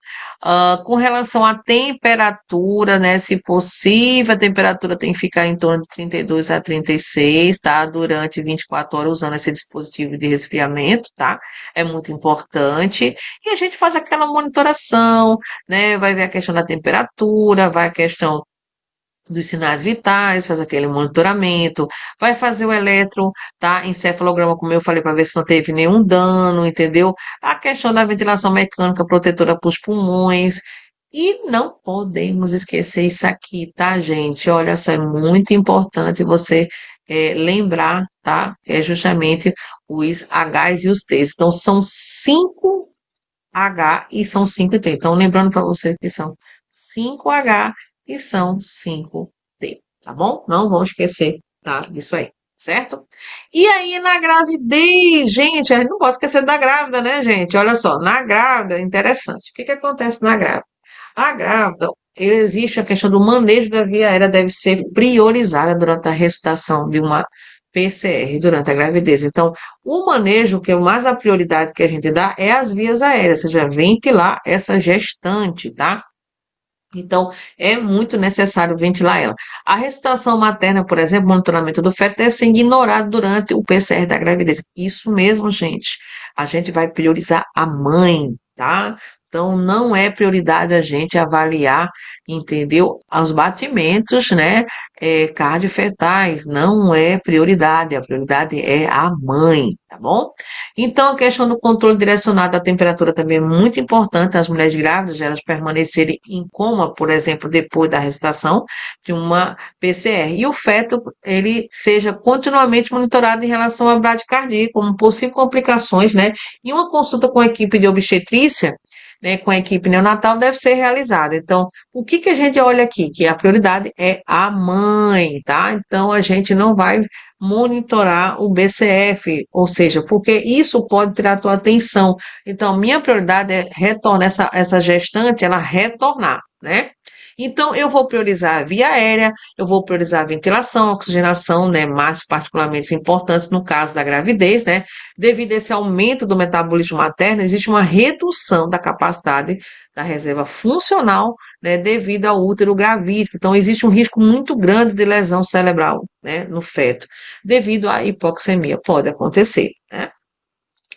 Com relação à temperatura, né? Se possível, a temperatura tem que ficar em torno de 32 a 36, tá? Durante 24 horas usando esse dispositivo de resfriamento, tá? É muito importante. E a gente faz aquela monitoração, né? Vai ver a questão da temperatura, vai a questão dos sinais vitais, faz aquele monitoramento, vai fazer o eletro, tá? Encefalograma, como eu falei, para ver se não teve nenhum dano, entendeu? A questão da ventilação mecânica protetora para os pulmões. E não podemos esquecer isso aqui, tá, gente? Olha só, é muito importante você lembrar, tá? Que é justamente os Hs e os Ts. Então, são 5 H e são 5 T. Então, lembrando para vocês que são 5 H e são 5 T, tá bom? Não vão esquecer, tá? Disso aí, certo? E aí, na gravidez, gente, a gente não pode esquecer da grávida, né, gente? Olha só, na grávida, interessante. O que que acontece na grávida? A grávida, existe a questão do manejo da via aérea, deve ser priorizada durante a gestação de uma PCR, durante a gravidez. Então, o manejo, que é mais a prioridade que a gente dá, é as vias aéreas, ou seja, ventilar essa gestante, tá? Então, é muito necessário ventilar ela. A ressuscitação materna, por exemplo, o monitoramento do feto deve ser ignorado durante o PCR da gravidez. Isso mesmo, gente. A gente vai priorizar a mãe, tá? Então, não é prioridade a gente avaliar, entendeu? Os batimentos, né, cardiofetais, não é prioridade. A prioridade é a mãe, tá bom? Então, a questão do controle direcionado da temperatura também é muito importante. As mulheres grávidas, elas permanecerem em coma, por exemplo, depois da gestação de uma PCR. E o feto, ele seja continuamente monitorado em relação à bradicardia, como possíveis complicações, né? E uma consulta com a equipe de obstetrícia, né, com a equipe neonatal, deve ser realizada. Então, o que que a gente olha aqui? Que a prioridade é a mãe, tá? Então, a gente não vai monitorar o BCF, ou seja, porque isso pode tirar a tua atenção. Então, minha prioridade é retornar essa gestante, ela retornar, né? Então, eu vou priorizar a via aérea, eu vou priorizar a ventilação, a oxigenação, né, mais particularmente importantes no caso da gravidez, né? Devido a esse aumento do metabolismo materno, existe uma redução da capacidade da reserva funcional, né, devido ao útero gravídico. Então, existe um risco muito grande de lesão cerebral, né, no feto, devido à hipoxemia. Pode acontecer, né?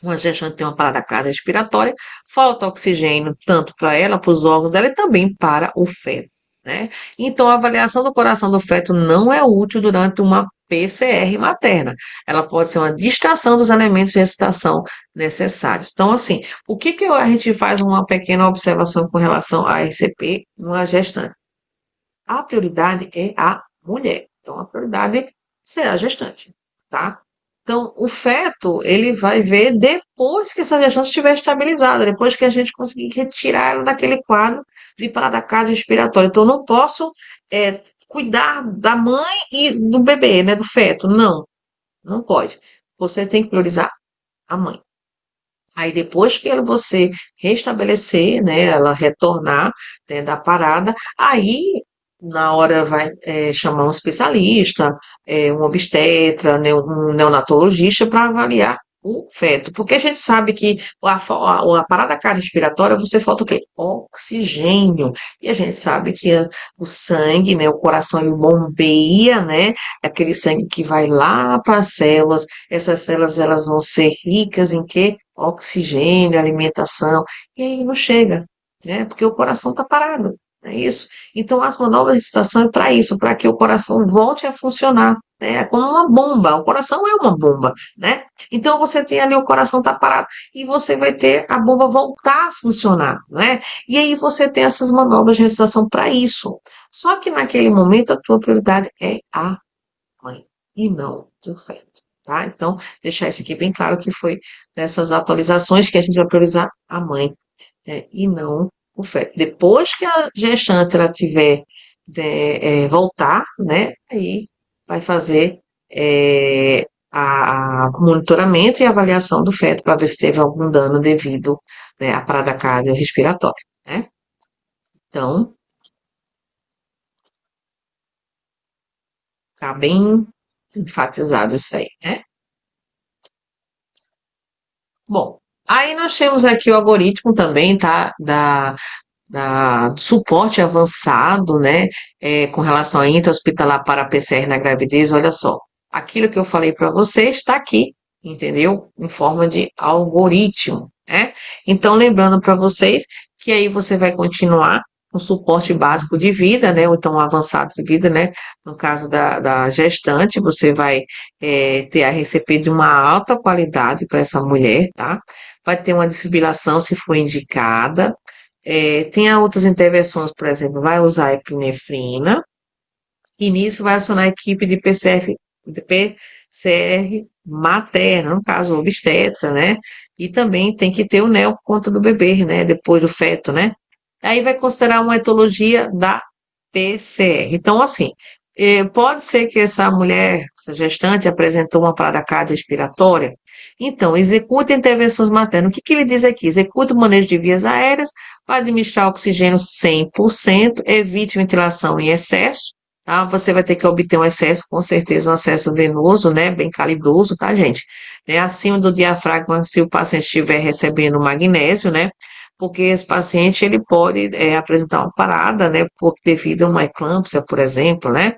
Uma gestante tem uma parada cardiorrespiratória, falta oxigênio tanto para ela, para os órgãos dela e também para o feto, né? Então, a avaliação do coração do feto não é útil durante uma PCR materna. Ela pode ser uma distração dos elementos de excitação necessários. Então, assim, o que que a gente faz uma pequena observação com relação à RCP numa gestante? A prioridade é a mulher. Então, a prioridade será a gestante, tá? Então, o feto, ele vai ver depois que essa gestante estiver estabilizada, depois que a gente conseguir retirar ela daquele quadro de parada cardiorrespiratória. Então, eu não posso cuidar da mãe e do bebê, né, do feto. Não, não pode. Você tem que priorizar a mãe. Aí depois que você restabelecer, né, ela retornar, né, da parada, aí na hora vai chamar um especialista, um obstetra, né, um neonatologista para avaliar o feto, porque a gente sabe que a parada cardiorrespiratória você falta o quê? Oxigênio. E a gente sabe que o sangue, né, o coração ele bombeia, né, aquele sangue que vai lá para as células. Essas células elas vão ser ricas em quê? Oxigênio, alimentação. E aí não chega, né? Porque o coração está parado. É isso. Então, as manobras de excitação é para isso, para que o coração volte a funcionar. Né? É como uma bomba. O coração é uma bomba, né? Então, você tem ali o coração tá parado e você vai ter a bomba voltar a funcionar, né? E aí você tem essas manobras de excitação para isso. Só que naquele momento a tua prioridade é a mãe e não o feto, tá? Então, deixar isso aqui bem claro que foi nessas atualizações que a gente vai priorizar a mãe, e não o feto. Depois que a gestante ela tiver voltar, né? Aí vai fazer o monitoramento e avaliação do feto para ver se teve algum dano devido, né, à parada cardiorrespiratória, né? Então, tá bem enfatizado isso aí, né? Bom, aí nós temos aqui o algoritmo também, tá? Do suporte avançado, né? Com relação à intra-hospitalar para PCR na gravidez, olha só. Aquilo que eu falei para você está aqui, entendeu? Em forma de algoritmo, né? Então, lembrando para vocês que aí você vai continuar com suporte básico de vida, né? Ou então avançado de vida, né? No caso da gestante, você vai ter a RCP de uma alta qualidade para essa mulher, tá? Vai ter uma desfibrilação se for indicada. Tem outras intervenções, por exemplo, vai usar epinefrina, e nisso vai acionar a equipe de PCR materna, no caso obstetra, né? E também tem que ter o neo por conta do bebê, né? Depois do feto, né? Aí vai considerar uma etologia da PCR. Então, assim, pode ser que essa mulher, essa gestante, apresentou uma parada cardiorrespiratória. Então, execute intervenções maternas. O que ele diz aqui? Execute o manejo de vias aéreas para administrar oxigênio 100%, evite ventilação em excesso. Tá? Você vai ter que obter um excesso, com certeza, um acesso venoso, né? Bem calibroso, tá, gente? Né? Acima do diafragma, se o paciente estiver recebendo magnésio, né? Porque esse paciente ele pode apresentar uma parada, né, devido a uma eclâmpsia, por exemplo, né?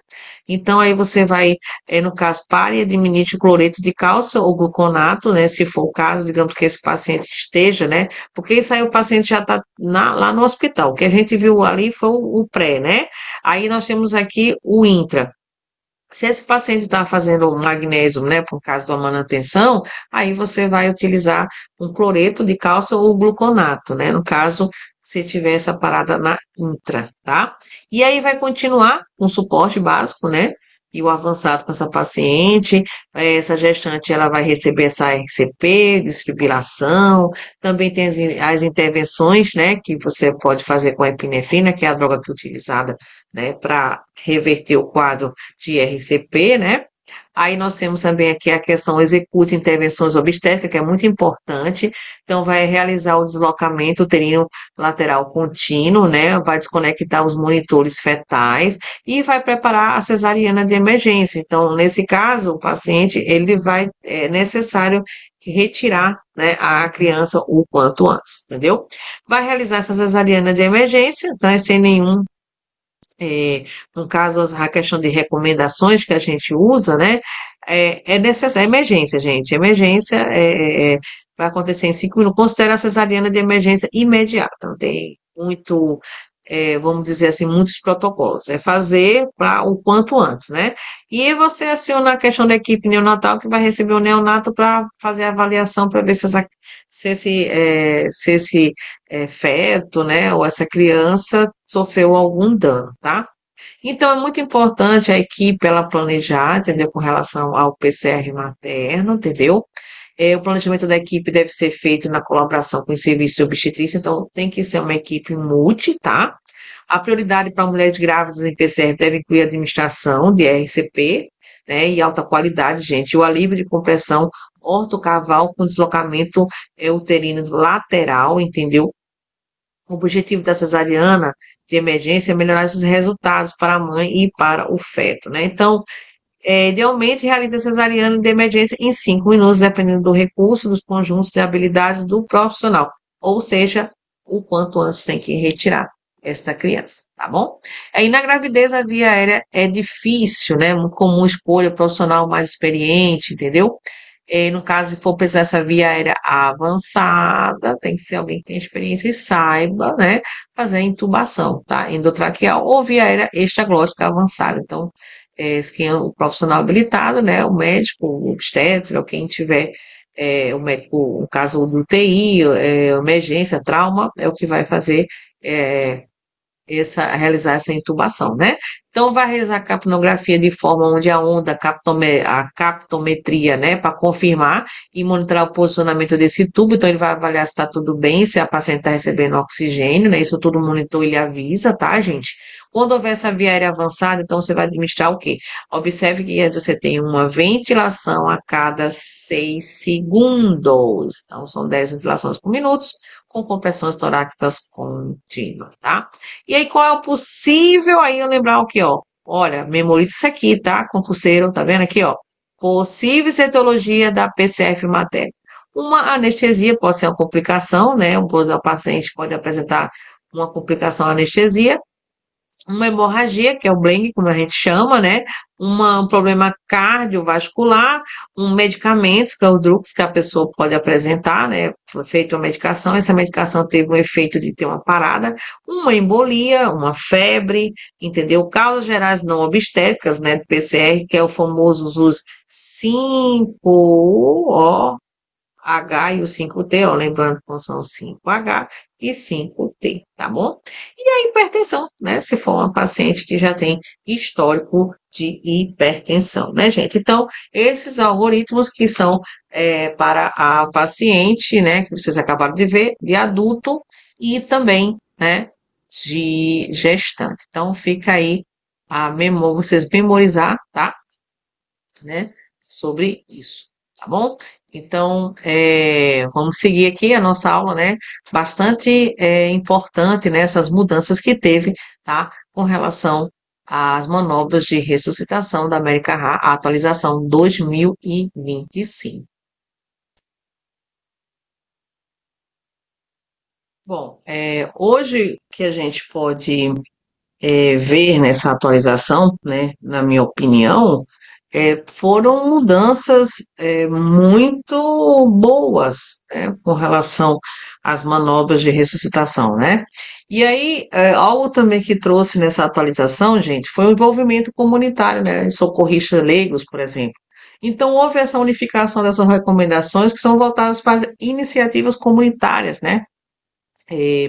Então aí você vai, no caso, pare e administre cloreto de cálcio ou gluconato, né, se for o caso, digamos que esse paciente esteja, né? Porque isso aí o paciente já está lá no hospital. O que a gente viu ali foi o pré, né? Aí nós temos aqui o intra. Se esse paciente está fazendo magnésio, né, por causa da manutenção, aí você vai utilizar um cloreto de cálcio ou gluconato, né, no caso, se tiver essa parada na intra, tá? E aí vai continuar com suporte básico, né, e o avançado com essa paciente, essa gestante, ela vai receber essa RCP, desfibrilação, também tem as intervenções, né, que você pode fazer com a epinefrina, que é a droga que é utilizada, né, para reverter o quadro de RCP, né? Aí nós temos também aqui a questão execute intervenções obstétricas, que é muito importante. Então, vai realizar o deslocamento uterino lateral contínuo, né? Vai desconectar os monitores fetais e vai preparar a cesariana de emergência. Então, nesse caso, o paciente, ele vai, é necessário retirar, né, a criança o quanto antes, entendeu? Vai realizar essa cesariana de emergência, né, sem nenhum no caso, a questão de recomendações que a gente usa, né? É necessário, emergência, gente. Emergência vai acontecer em 5 minutos. Considera a cesariana de emergência imediata. Não tem muito, vamos dizer assim, muitos protocolos. É fazer para o quanto antes, né? E você aciona a questão da equipe neonatal que vai receber o neonato para fazer a avaliação para ver se esse feto, né, ou essa criança sofreu algum dano, tá? Então, é muito importante a equipe ela planejar, entendeu? Com relação ao PCR materno, entendeu? O planejamento da equipe deve ser feito na colaboração com o serviço de obstetrícia, então tem que ser uma equipe multi, tá? A prioridade para mulheres grávidas em PCR deve incluir a administração de RCP, né, e alta qualidade, gente. O alívio de compressão ortocaval com deslocamento uterino lateral, entendeu? O objetivo da cesariana de emergência é melhorar os resultados para a mãe e para o feto, né? Então, Idealmente, realize a cesariana de emergência em 5 minutos, dependendo do recurso, dos conjuntos de habilidades do profissional. Ou seja, o quanto antes tem que retirar esta criança, tá bom? Aí na gravidez a via aérea é difícil, né? Muito comum escolha profissional mais experiente, entendeu? No caso, se for precisar essa via aérea avançada, tem que ser alguém que tenha experiência e saiba, né, fazer a intubação, tá? Endotraqueal ou via aérea extraglótica avançada. Então, quem é o profissional habilitado, né, o médico, o obstetra, ou quem tiver o médico, no caso do TI, emergência, trauma, é o que vai fazer é, realizar essa intubação, né? Então, vai realizar a capnografia de forma onde a onda, a captometria, né, para confirmar e monitorar o posicionamento desse tubo. Então, ele vai avaliar se está tudo bem, se a paciente está recebendo oxigênio, né? Isso tudo o monitor ele avisa, tá, gente? Quando houver essa via aérea avançada, então você vai administrar o quê? Observe que você tem uma ventilação a cada 6 segundos. Então, são 10 ventilações por minuto, com compressões torácicas contínuas, tá? E aí, qual é o possível? Aí eu lembrar o que, ó. Olha, memorize isso aqui, tá? Concurseiro, tá vendo aqui, ó? Possível etiologia da PCF materna. Uma anestesia pode ser uma complicação, né? O paciente pode apresentar uma complicação anestesia, uma hemorragia, que é o Blengue, como a gente chama, né? Um problema cardiovascular, um medicamento, que é o Drux, que a pessoa pode apresentar, né? Foi feita uma medicação, essa medicação teve um efeito de ter uma parada, uma embolia, uma febre, entendeu? Causas gerais não obstétricas, né? Do PCR, que é o famoso ZUS 5O, H e o 5T, ó, lembrando que são 5H e 5T, tá bom? E a hipertensão, né? Se for uma paciente que já tem histórico de hipertensão, né, gente? Então, esses algoritmos que são para a paciente, né, que vocês acabaram de ver, de adulto e também, né, de gestante. Então, fica aí vocês memorizar, tá? Né, sobre isso, tá bom? Então, vamos seguir aqui a nossa aula, né? Bastante importante, né? Essas mudanças que teve, tá? Com relação às manobras de ressuscitação da América Ra, a atualização 2025. Bom, hoje que a gente pode ver nessa atualização, né, na minha opinião, foram mudanças muito boas, né, com relação às manobras de ressuscitação, né? E aí, algo também que trouxe nessa atualização, gente, foi o envolvimento comunitário, né, em socorristas leigos, por exemplo. Então, houve essa unificação dessas recomendações que são voltadas para as iniciativas comunitárias, né?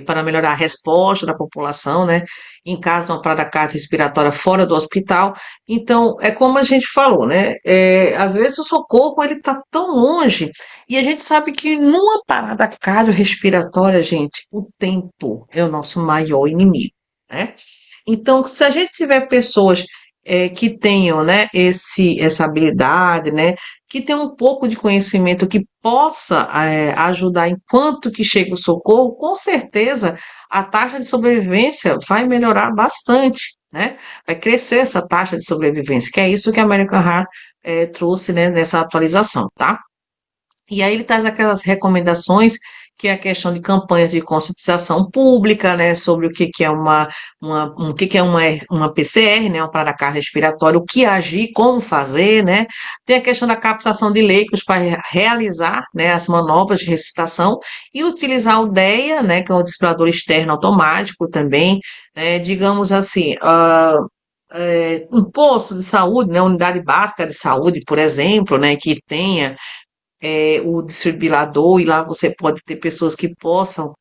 Para melhorar a resposta da população, né, em caso de uma parada cardiorrespiratória fora do hospital. Então, é como a gente falou, né, às vezes o socorro ele está tão longe e a gente sabe que numa parada cardiorrespiratória, gente, o tempo é o nosso maior inimigo, né? Então, se a gente tiver pessoas que tenham, né, essa habilidade, né, que tenham um pouco de conhecimento que possa ajudar enquanto que chega o socorro, com certeza a taxa de sobrevivência vai melhorar bastante, né? Vai crescer essa taxa de sobrevivência, que é isso que a American Heart trouxe, né, nessa atualização, tá? E aí ele traz aquelas recomendações, que é a questão de campanhas de conscientização pública, né, sobre o que, que é o que, que é uma PCR, né, uma parada cardiorrespiratória, o que agir, como fazer, né. Tem a questão da captação de leicos para realizar, né, as manobras de ressuscitação e utilizar o DEA, né, que é o desfibrilador externo automático também, digamos assim, um posto de saúde, né, unidade básica de saúde, por exemplo, né, que tenha o desfibrilador, e lá você pode ter pessoas que possam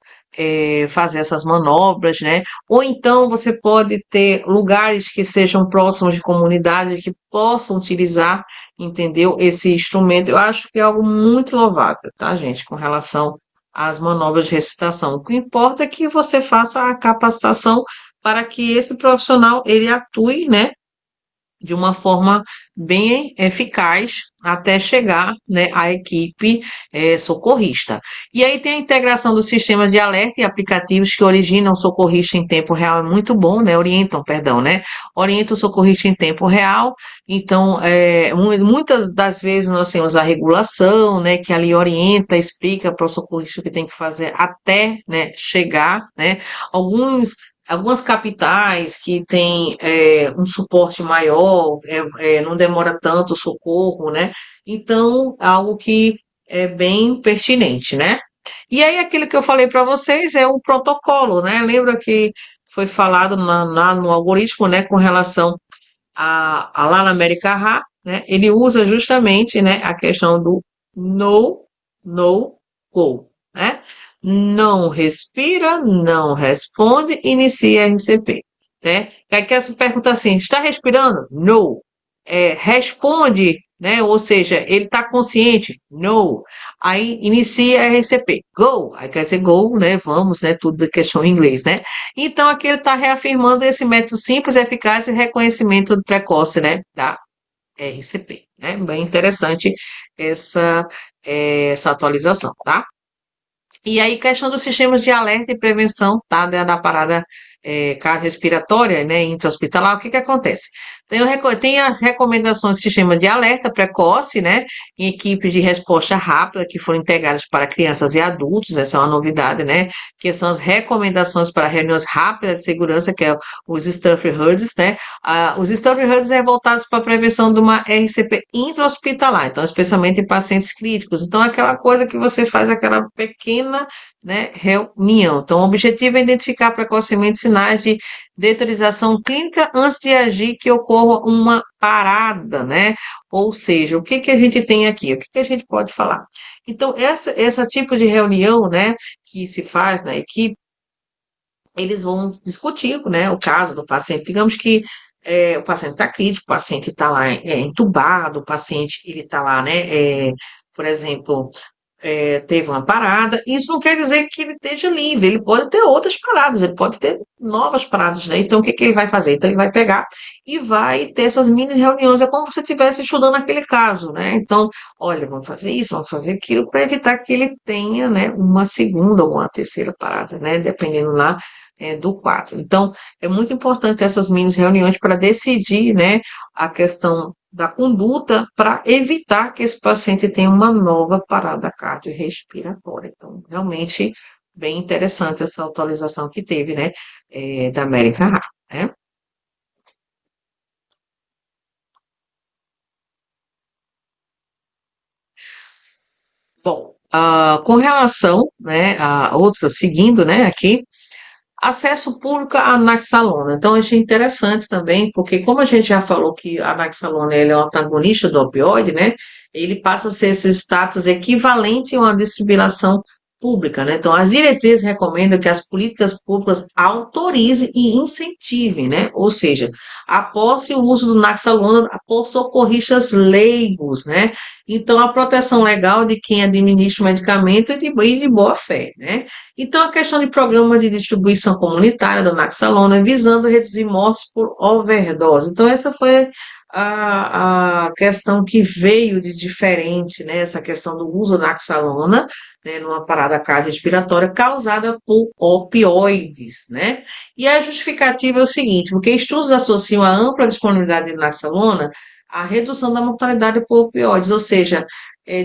fazer essas manobras, né? Ou então você pode ter lugares que sejam próximos de comunidade que possam utilizar, entendeu? Esse instrumento. Eu acho que é algo muito louvável, tá, gente? Com relação às manobras de ressuscitação. O que importa é que você faça a capacitação para que esse profissional ele atue, né? de uma forma bem eficaz até chegar, né, à equipe socorrista. E aí tem a integração dos sistemas de alerta e aplicativos que originam o socorrista em tempo real, é muito bom, né? Orientam, perdão, né? Orientam o socorrista em tempo real. Então, muitas das vezes nós temos a regulação, né, que ali orienta, explica para o socorrista o que tem que fazer até, né, chegar, né? Alguns Algumas capitais que têm um suporte maior, não demora tanto o socorro, né? Então, algo que é bem pertinente, né? E aí, aquilo que eu falei para vocês é o protocolo, né? Lembra que foi falado lá no algoritmo, né, com relação a lá na América Rá, né? Ele usa justamente, né, a questão do no, no, go, né? Não respira, não responde, inicia RCP, né? E aqui essa pergunta assim, está respirando? No. Responde, né? Ou seja, ele está consciente? No. Aí inicia RCP, go. Aí quer dizer go, né? Vamos, né? Tudo da questão em inglês, né? Então aqui ele está reafirmando esse método simples, eficaz e reconhecimento precoce, né? Da RCP, né? Bem interessante essa, essa atualização, tá? E aí, questão dos sistemas de alerta e prevenção, tá? Da parada cardiorrespiratória, né? Intra-hospitalar, o que que acontece? Tem as recomendações do sistema de alerta precoce, né? Em equipes de resposta rápida que foram integradas para crianças e adultos, essa é uma novidade, né? Que são as recomendações para reuniões rápidas de segurança, que é os Stuffy Hoods, né? Os Stuffy Hoods é voltados para a prevenção de uma RCP intra-hospitalar, então, especialmente em pacientes críticos. Então, aquela coisa que você faz aquela pequena, né, reunião. Então, o objetivo é identificar precocemente sinais de deteriorização clínica antes de agir que ocorra uma parada, né? Ou seja, o que que a gente tem aqui? O que que a gente pode falar? Então, essa tipo de reunião, né, que se faz na equipe, eles vão discutir, né, o caso do paciente. Digamos que o paciente está crítico, o paciente está lá entubado, o paciente ele está lá, né, por exemplo, teve uma parada. Isso não quer dizer que ele esteja livre, ele pode ter outras paradas, ele pode ter novas paradas, né? Então, o que que ele vai fazer? Então, ele vai pegar e vai ter essas mini reuniões, é como se você estivesse estudando aquele caso, né? Então, olha, vamos fazer isso, vamos fazer aquilo, para evitar que ele tenha, né, uma segunda ou uma terceira parada, né? Dependendo lá do quadro. Então, é muito importante essas mini reuniões para decidir, né, a questão da conduta para evitar que esse paciente tenha uma nova parada cardiorrespiratória. Então, realmente, bem interessante essa atualização que teve, né, da American Heart, né? Bom, com relação, né, a outra, seguindo, né, aqui, acesso público à anaxalona. Então, achei interessante também, porque como a gente já falou que a anaxalona ele é um antagonista do opioide, né? Ele passa a ser esse status equivalente a uma desfibrilação pública, né? Então, as diretrizes recomendam que as políticas públicas autorizem e incentivem, né? Ou seja, a posse e o uso do naxalona por socorristas leigos, né? Então, a proteção legal de quem administra o medicamento é de boa fé, né? Então, a questão de programa de distribuição comunitária do Naxalona, visando reduzir mortes por overdose. Então, essa foi a questão que veio de diferente, né? Essa questão do uso do Naxalona, né, numa parada cardiorrespiratória causada por opioides, né? E a justificativa é o seguinte, porque estudos associam a ampla disponibilidade de Naxalona à redução da mortalidade por opioides, ou seja,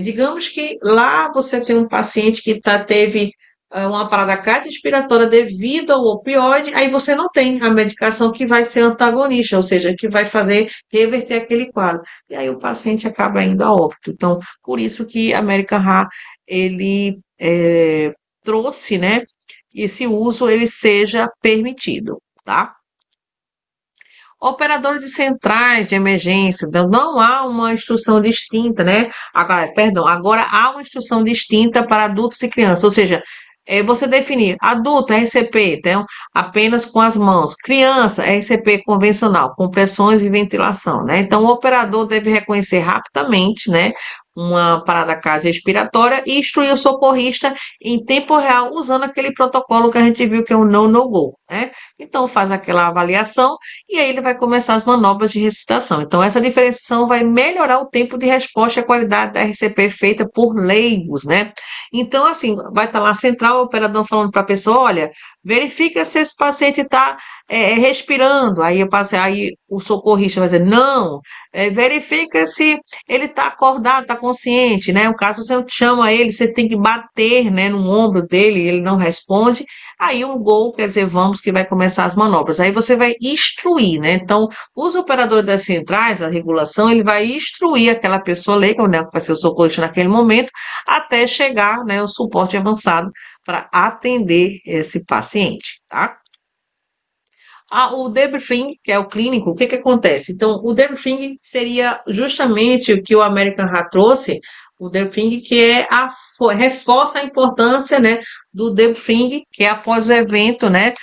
digamos que lá você tem um paciente que teve uma parada cardiorrespiratória devido ao opioide, aí você não tem a medicação que vai ser antagonista, ou seja, que vai fazer reverter aquele quadro. E aí o paciente acaba indo a óbito. Então, por isso que a American Heart, ele trouxe, né, que esse uso ele seja permitido, tá? Operador de centrais de emergência, então não há uma instrução distinta, né? Agora, perdão, agora há uma instrução distinta para adultos e crianças, ou seja, você definir adulto, RCP, então, apenas com as mãos, criança, RCP convencional, com pressões e ventilação, né? Então, o operador deve reconhecer rapidamente, né, uma parada cardiorrespiratória e instruir o socorrista em tempo real, usando aquele protocolo que a gente viu que é o no-go, né? Então, faz aquela avaliação e aí ele vai começar as manobras de ressuscitação. Então, essa diferenciação vai melhorar o tempo de resposta e a qualidade da RCP feita por leigos, né? Então, assim, vai estar lá a central, o operador falando para a pessoa, olha, verifica se esse paciente está respirando. Aí o socorrista vai dizer, não, verifica se ele está acordado, está consciente, né? O caso você chama ele, você tem que bater, né, no ombro dele, ele não responde. Aí um gol, quer dizer, vamos que vai começar as manobras. Aí você vai instruir, né? Então, os operadores das centrais, da regulação, ele vai instruir aquela pessoa leiga, né, que vai ser o socorrista naquele momento, até chegar, né, o suporte avançado para atender esse paciente, tá? O debriefing, que é o clínico, o que que acontece? Então, o debriefing seria justamente o que o American Heart trouxe, o debriefing que reforça a importância, né, do debriefing, que é após o evento, né,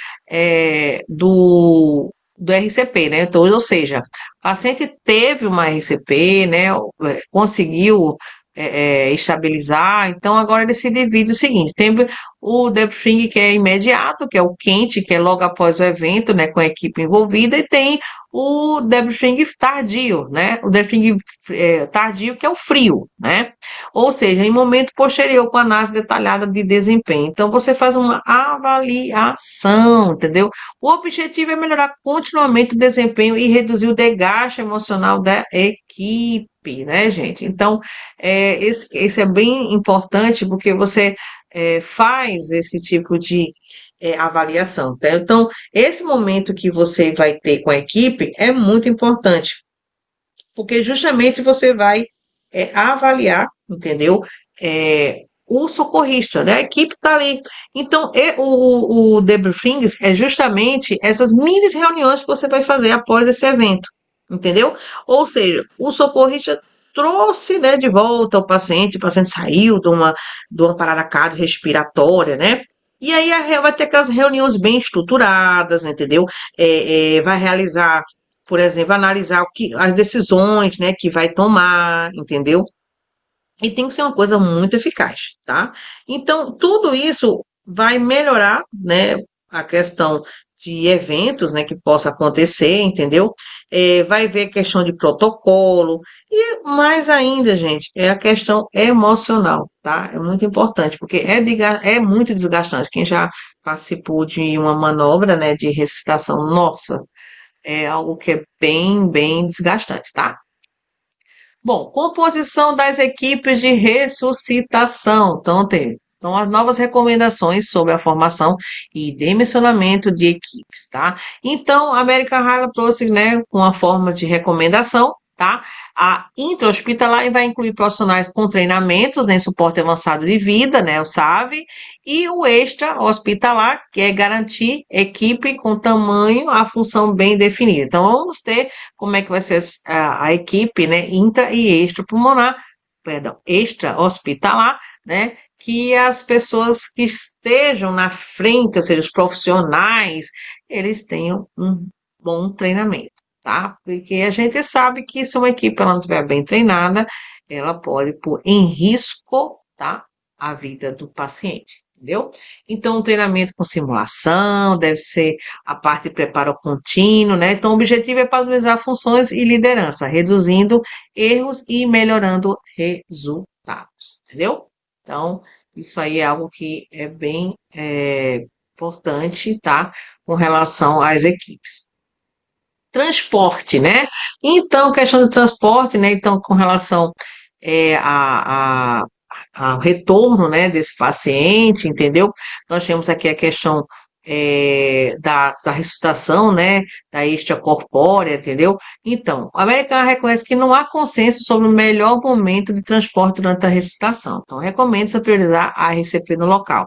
do RCP, né? Então, ou seja, o paciente teve uma RCP, né, conseguiu estabilizar, então agora ele se divide o seguinte, tem o debriefing que é imediato, que é o quente, que é logo após o evento, né, com a equipe envolvida, e tem o debriefing tardio, né, o debriefing tardio, que é o frio, né, ou seja, em momento posterior, com análise detalhada de desempenho. Então, você faz uma avaliação, entendeu? O objetivo é melhorar continuamente o desempenho e reduzir o desgaste emocional da equipe, né, gente? Então, esse é bem importante porque você faz esse tipo de avaliação, tá? Então, esse momento que você vai ter com a equipe é muito importante, porque justamente você vai avaliar, entendeu? O socorrista, né? A equipe está ali. Então, o debriefing é justamente essas mini reuniões que você vai fazer após esse evento, entendeu? Ou seja, o socorrista trouxe, né, de volta o paciente saiu de uma parada cardiorrespiratória, né? E aí vai ter aquelas reuniões bem estruturadas, entendeu? Vai realizar, por exemplo, analisar as decisões, né, que vai tomar, entendeu? E tem que ser uma coisa muito eficaz, tá? Então, tudo isso vai melhorar, né, a questão de eventos, né, que possa acontecer, entendeu? Vai ver a questão de protocolo e mais ainda, gente, é a questão emocional, tá? É muito importante, porque é muito desgastante. Quem já participou de uma manobra, né, de ressuscitação, nossa, é algo que é bem desgastante, tá? Bom, composição das equipes de ressuscitação. Então, as novas recomendações sobre a formação e dimensionamento de equipes, tá? Então, a American Heart trouxe, né, uma forma de recomendação, tá? A intra-hospitalar vai incluir profissionais com treinamentos, né, em suporte avançado de vida, né, o SAV, e o extra-hospitalar, que é garantir equipe com tamanho, a função bem definida. Então, vamos ter como é que vai ser a equipe, né, intra e extrapulmonar, perdão, extra-hospitalar, né, que as pessoas que estejam na frente, ou seja, os profissionais, eles tenham um bom treinamento, tá? Porque a gente sabe que se uma equipe ela não estiver bem treinada, ela pode pôr em risco, tá, a vida do paciente. Entendeu? Então, o treinamento com simulação deve ser a parte de preparo contínuo, né? Então, o objetivo é padronizar funções e liderança, reduzindo erros e melhorando resultados, entendeu? Então, isso aí é algo que é bem importante, tá? Com relação às equipes. Transporte, né? Então, questão do transporte, né? Então, com relação ao retorno, né, desse paciente, entendeu? Nós temos aqui a questão da ressuscitação, né, da extracorpórea, entendeu? Então, a Americana reconhece que não há consenso sobre o melhor momento de transporte durante a ressuscitação. Então, recomenda-se priorizar a RCP no local.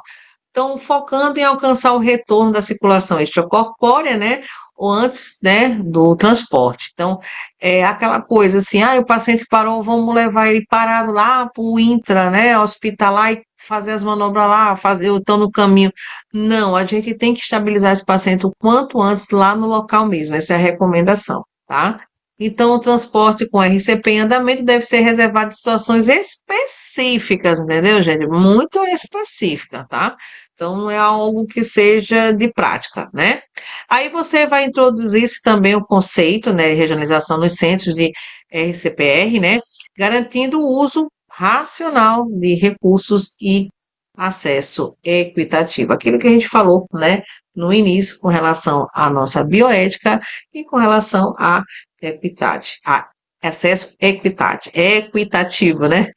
Então, focando em alcançar o retorno da circulação extracorpórea, né, ou antes, né, do transporte. Então, é aquela coisa assim, o paciente parou, vamos levar ele parado lá para o intra, né, hospitalar e fazer as manobras lá, eu estou no caminho. Não, a gente tem que estabilizar esse paciente o quanto antes lá no local mesmo, essa é a recomendação, tá? Então, o transporte com RCP em andamento deve ser reservado em situações específicas, entendeu, gente? Muito específica, tá? Então, não é algo que seja de prática, né? Aí você vai introduzir também o conceito, né, de regionalização nos centros de RCPR, né? Garantindo o uso racional de recursos e acesso equitativo. Aquilo que a gente falou, né, no início, com relação à nossa bioética e com relação à equidade, acesso equitativo, né?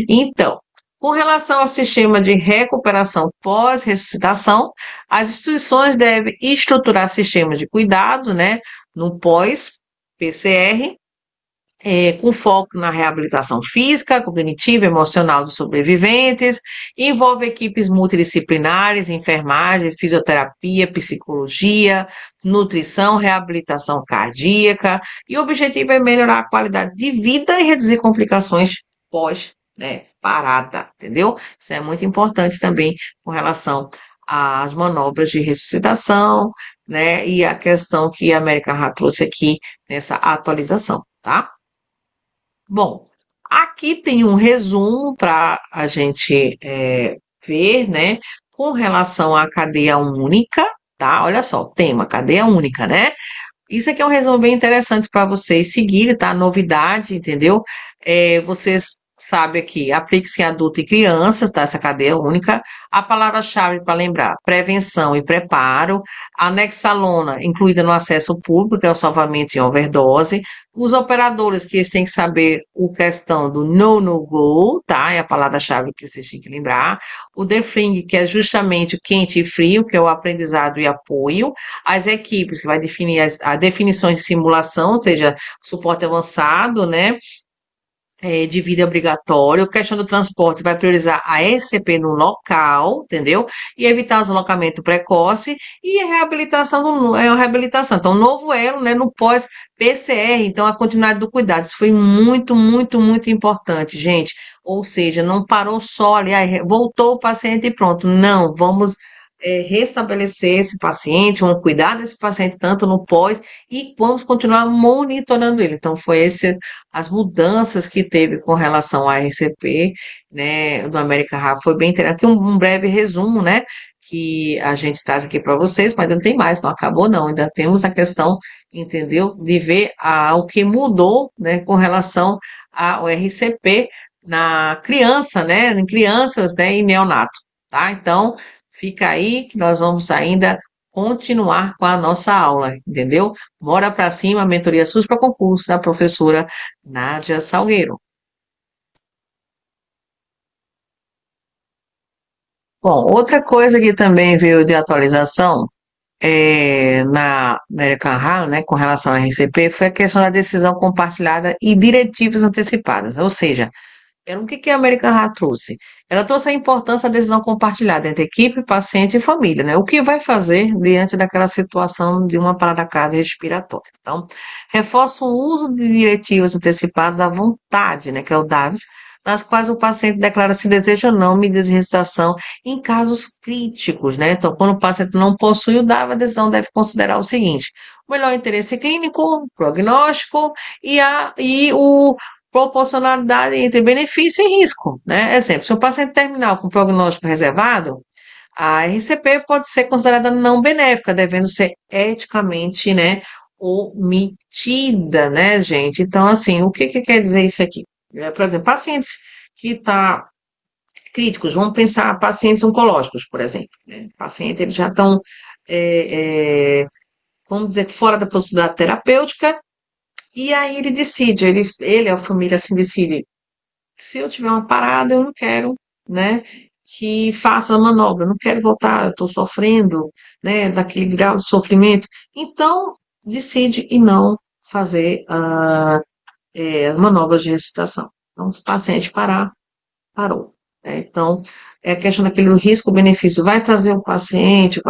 Então, com relação ao sistema de recuperação pós-ressuscitação, as instituições devem estruturar sistemas de cuidado, né, no pós-PCR, com foco na reabilitação física, cognitiva e emocional dos sobreviventes, envolve equipes multidisciplinares, enfermagem, fisioterapia, psicologia, nutrição, reabilitação cardíaca, e o objetivo é melhorar a qualidade de vida e reduzir complicações pós, né, parada, entendeu? Isso é muito importante também com relação às manobras de ressuscitação, né, e a questão que a América já trouxe aqui nessa atualização, tá? Bom, aqui tem um resumo para a gente ver, né, com relação à cadeia única, tá? Olha só, tema, cadeia única, né? Isso aqui é um resumo bem interessante para vocês seguirem, tá? Novidade, entendeu? Vocês sabem aqui, aplique-se em adulto e crianças, tá? Essa cadeia única. A palavra-chave para lembrar, prevenção e preparo. A nexalona, incluída no acesso público, que é o salvamento em overdose. Os operadores, que eles têm que saber o questão do no-no-go, tá? É a palavra-chave que vocês têm que lembrar. O debriefing, que é justamente o quente e frio, que é o aprendizado e apoio. As equipes, que vai definir as definições de simulação, ou seja, suporte avançado, né? De vida obrigatório, questão do transporte vai priorizar a SCP no local, entendeu? E evitar o deslocamento precoce e a reabilitação, a reabilitação. Então, novo elo, né, no pós-PCR, então a continuidade do cuidado. Isso foi muito, muito, muito importante, gente. Ou seja, não parou só ali, voltou o paciente e pronto. Não, vamos restabelecer esse paciente, vamos cuidar desse paciente tanto no pós e vamos continuar monitorando ele. Então, foi as mudanças que teve com relação à RCP, né, do América Rápido, foi bem interessante. Aqui um breve resumo, né, que a gente traz aqui para vocês, mas ainda não tem mais, não acabou não, ainda temos a questão, entendeu, de ver o que mudou, né, com relação ao RCP na criança, né, em crianças, né, e neonato, tá? Então, fica aí que nós vamos ainda continuar com a nossa aula, entendeu? Bora para cima, mentoria SUS para concurso da professora Nádia Salgueiro. Bom, outra coisa que também veio de atualização na American Heart, né, com relação ao RCP, foi a questão da decisão compartilhada e diretivas antecipadas, ou seja, o que que a American Heart trouxe? Ela trouxe a importância da decisão compartilhada entre equipe, paciente e família, né? O que vai fazer diante daquela situação de uma parada cardiorrespiratória. Então, reforça o uso de diretivas antecipadas à vontade, né? Que é o DAVS, nas quais o paciente declara se deseja ou não medidas de ressuscitação em casos críticos, né? Então, quando o paciente não possui o DAVS, a decisão deve considerar o seguinte: o melhor interesse clínico, prognóstico e o proporcionalidade entre benefício e risco, né? Exemplo, se o paciente terminal com prognóstico reservado, a RCP pode ser considerada não benéfica, devendo ser eticamente, né, omitida, né, gente? Então, assim, o que que quer dizer isso aqui? Por exemplo, pacientes que estão críticos, vamos pensar pacientes oncológicos, por exemplo, né? Pacientes, eles já estão, vamos dizer, fora da possibilidade terapêutica, e aí ele decide, a família assim decide, se eu tiver uma parada, eu não quero, né, que faça a manobra, eu não quero voltar, eu estou sofrendo, né, daquele grau de sofrimento. Então, decide e não fazer as manobras de ressuscitação. Então, se o paciente parar, parou, né? Então, é a questão daquele risco-benefício. Vai trazer o paciente,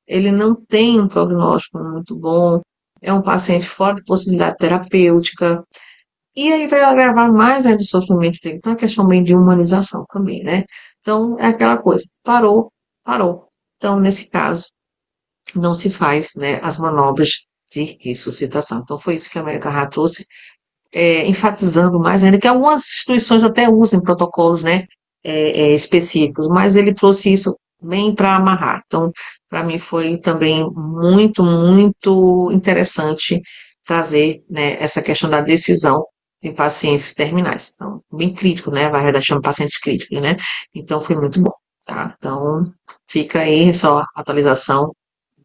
ele não tem um prognóstico muito bom, é um paciente fora de possibilidade terapêutica, e aí vai agravar mais ainda o sofrimento dele. Então, é questão bem de humanização também, né? Então, é aquela coisa, parou, parou. Então, nesse caso, não se faz, né, as manobras de ressuscitação. Então, foi isso que a América Heart trouxe, enfatizando mais ainda, que algumas instituições até usam protocolos, né, específicos, mas ele trouxe isso bem para amarrar. Então, para mim foi também muito, muito interessante trazer, né, essa questão da decisão em pacientes terminais. Então, bem crítico, né, vai redar chama pacientes críticos, né? Então, foi muito bom, tá? Então, fica aí só a atualização,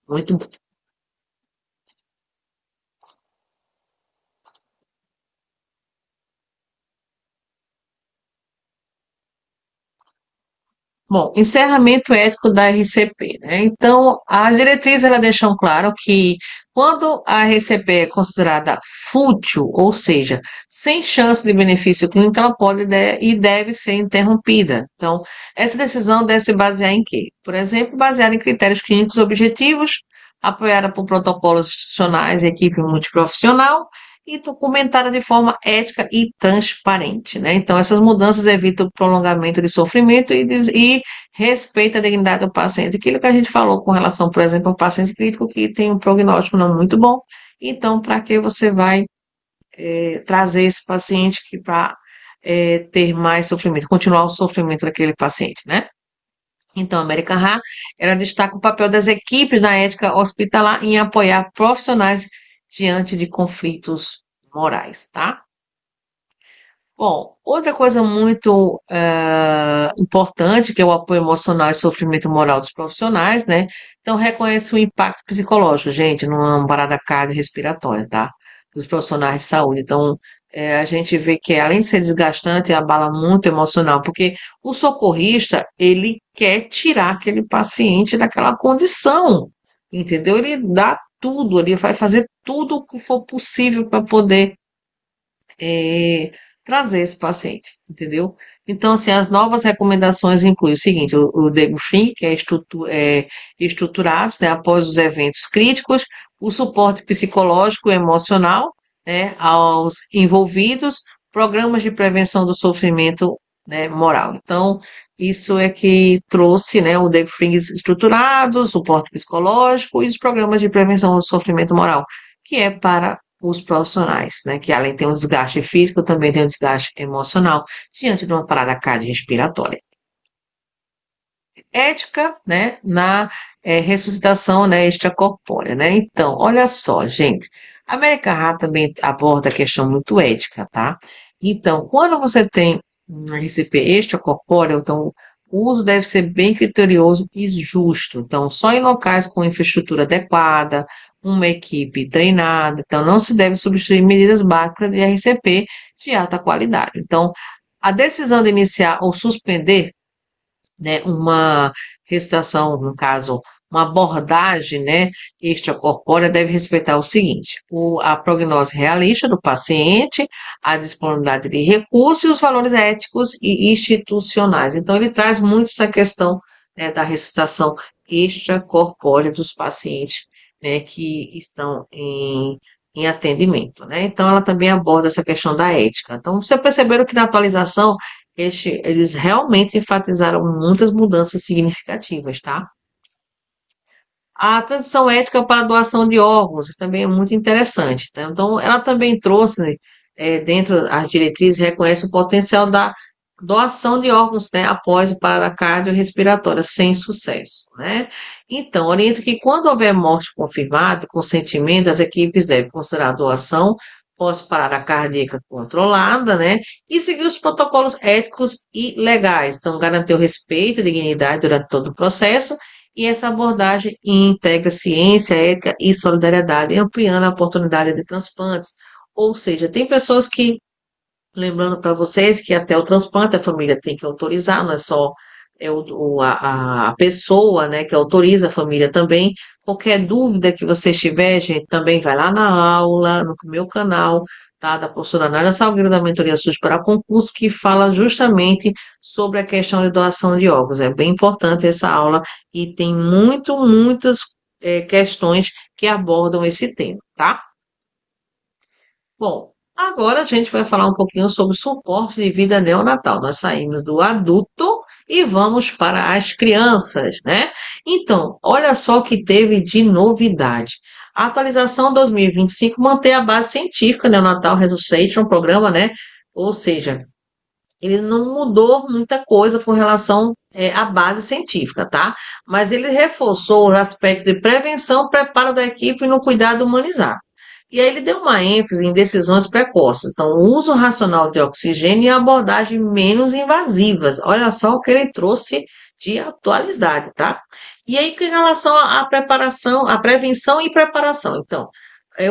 muito bom, encerramento ético da RCP, né? Então, as diretrizes ela deixam claro que quando a RCP é considerada fútil, ou seja, sem chance de benefício clínico, ela pode e deve ser interrompida. Então, essa decisão deve se basear em quê? Por exemplo, baseada em critérios clínicos objetivos, apoiada por protocolos institucionais e equipe multiprofissional, e documentada de forma ética e transparente, né? Então, essas mudanças evitam o prolongamento de sofrimento e respeita a dignidade do paciente. Aquilo que a gente falou com relação, por exemplo, ao paciente crítico que tem um prognóstico não muito bom. Então, para que você vai trazer esse paciente que para ter mais sofrimento, continuar o sofrimento daquele paciente, né? Então, a American Heart, ela destaca o papel das equipes na ética hospitalar em apoiar profissionais diante de conflitos morais, tá? Bom, outra coisa muito importante, que é o apoio emocional e sofrimento moral dos profissionais, né? Então, reconhece o impacto psicológico, gente, numa parada cardiorrespiratória, tá? Dos profissionais de saúde. Então, a gente vê que, além de ser desgastante, abala muito o emocional, porque o socorrista, ele quer tirar aquele paciente daquela condição, entendeu? Ele dá tudo, ele vai fazer tudo o que for possível para poder eh, trazer esse paciente, entendeu? Então, assim, as novas recomendações incluem o seguinte, o debriefing, que é estruturados, né, após os eventos críticos, o suporte psicológico e emocional, né, aos envolvidos, programas de prevenção do sofrimento, né, moral. Então, isso é que trouxe, né, o debriefing estruturado, suporte psicológico e os programas de prevenção do sofrimento moral, que é para os profissionais, né, que além de ter um desgaste físico, também tem um desgaste emocional diante de uma parada cardiorrespiratória. Ética, né, na ressuscitação, né, extracorpórea, né? Então, olha só, gente, a American Heart também aborda a questão muito ética, tá? Então, quando você tem um RCP extracorpóreo, então o uso deve ser bem criterioso e justo. Então, só em locais com infraestrutura adequada, uma equipe treinada. Então, não se deve substituir medidas básicas de RCP de alta qualidade. Então, a decisão de iniciar ou suspender, né, uma ressuscitação, no caso, uma abordagem, né, extracorpórea deve respeitar o seguinte: a prognose realista do paciente, a disponibilidade de recursos e os valores éticos e institucionais. Então, ele traz muito essa questão, né, da ressuscitação extracorpórea dos pacientes, né, que estão em atendimento, né? Então, ela também aborda essa questão da ética. Então, vocês perceberam que na atualização eles realmente enfatizaram muitas mudanças significativas, tá? A transição ética para a doação de órgãos também é muito interessante, tá? Então, ela também trouxe, dentro das diretrizes, reconhece o potencial da doação de órgãos, né, após parada cardiorrespiratória sem sucesso, né? Então, orienta que quando houver morte confirmada, consentimento, as equipes devem considerar a doação pós-parada cardíaca controlada, né? E seguir os protocolos éticos e legais. Então, garantir o respeito e dignidade durante todo o processo, e essa abordagem integra ciência, ética e solidariedade, ampliando a oportunidade de transplantes. Ou seja, tem pessoas que, lembrando para vocês que até o transplante a família tem que autorizar, não é só a pessoa, né, que autoriza a família também. Qualquer dúvida que você tiver, gente, também vai lá na aula, no meu canal, tá, da professora Nádia Salgueiro, da Mentoria SUS para Concurso, que fala justamente sobre a questão de doação de órgãos. É bem importante essa aula e tem muitas questões que abordam esse tema, tá? Bom, agora a gente vai falar um pouquinho sobre suporte de vida neonatal. Nós saímos do adulto e vamos para as crianças, né? Então, olha só o que teve de novidade. A atualização 2025 mantém a base científica, né, o Natal Resuscitation, programa, né? Ou seja, ele não mudou muita coisa com relação à base científica, tá? Mas ele reforçou os aspectos de prevenção, preparo da equipe e no cuidado humanizado. E aí ele deu uma ênfase em decisões precoces, então o uso racional de oxigênio e abordagem menos invasivas. Olha só o que ele trouxe de atualidade, tá? E aí, com relação à preparação, à prevenção e preparação, então,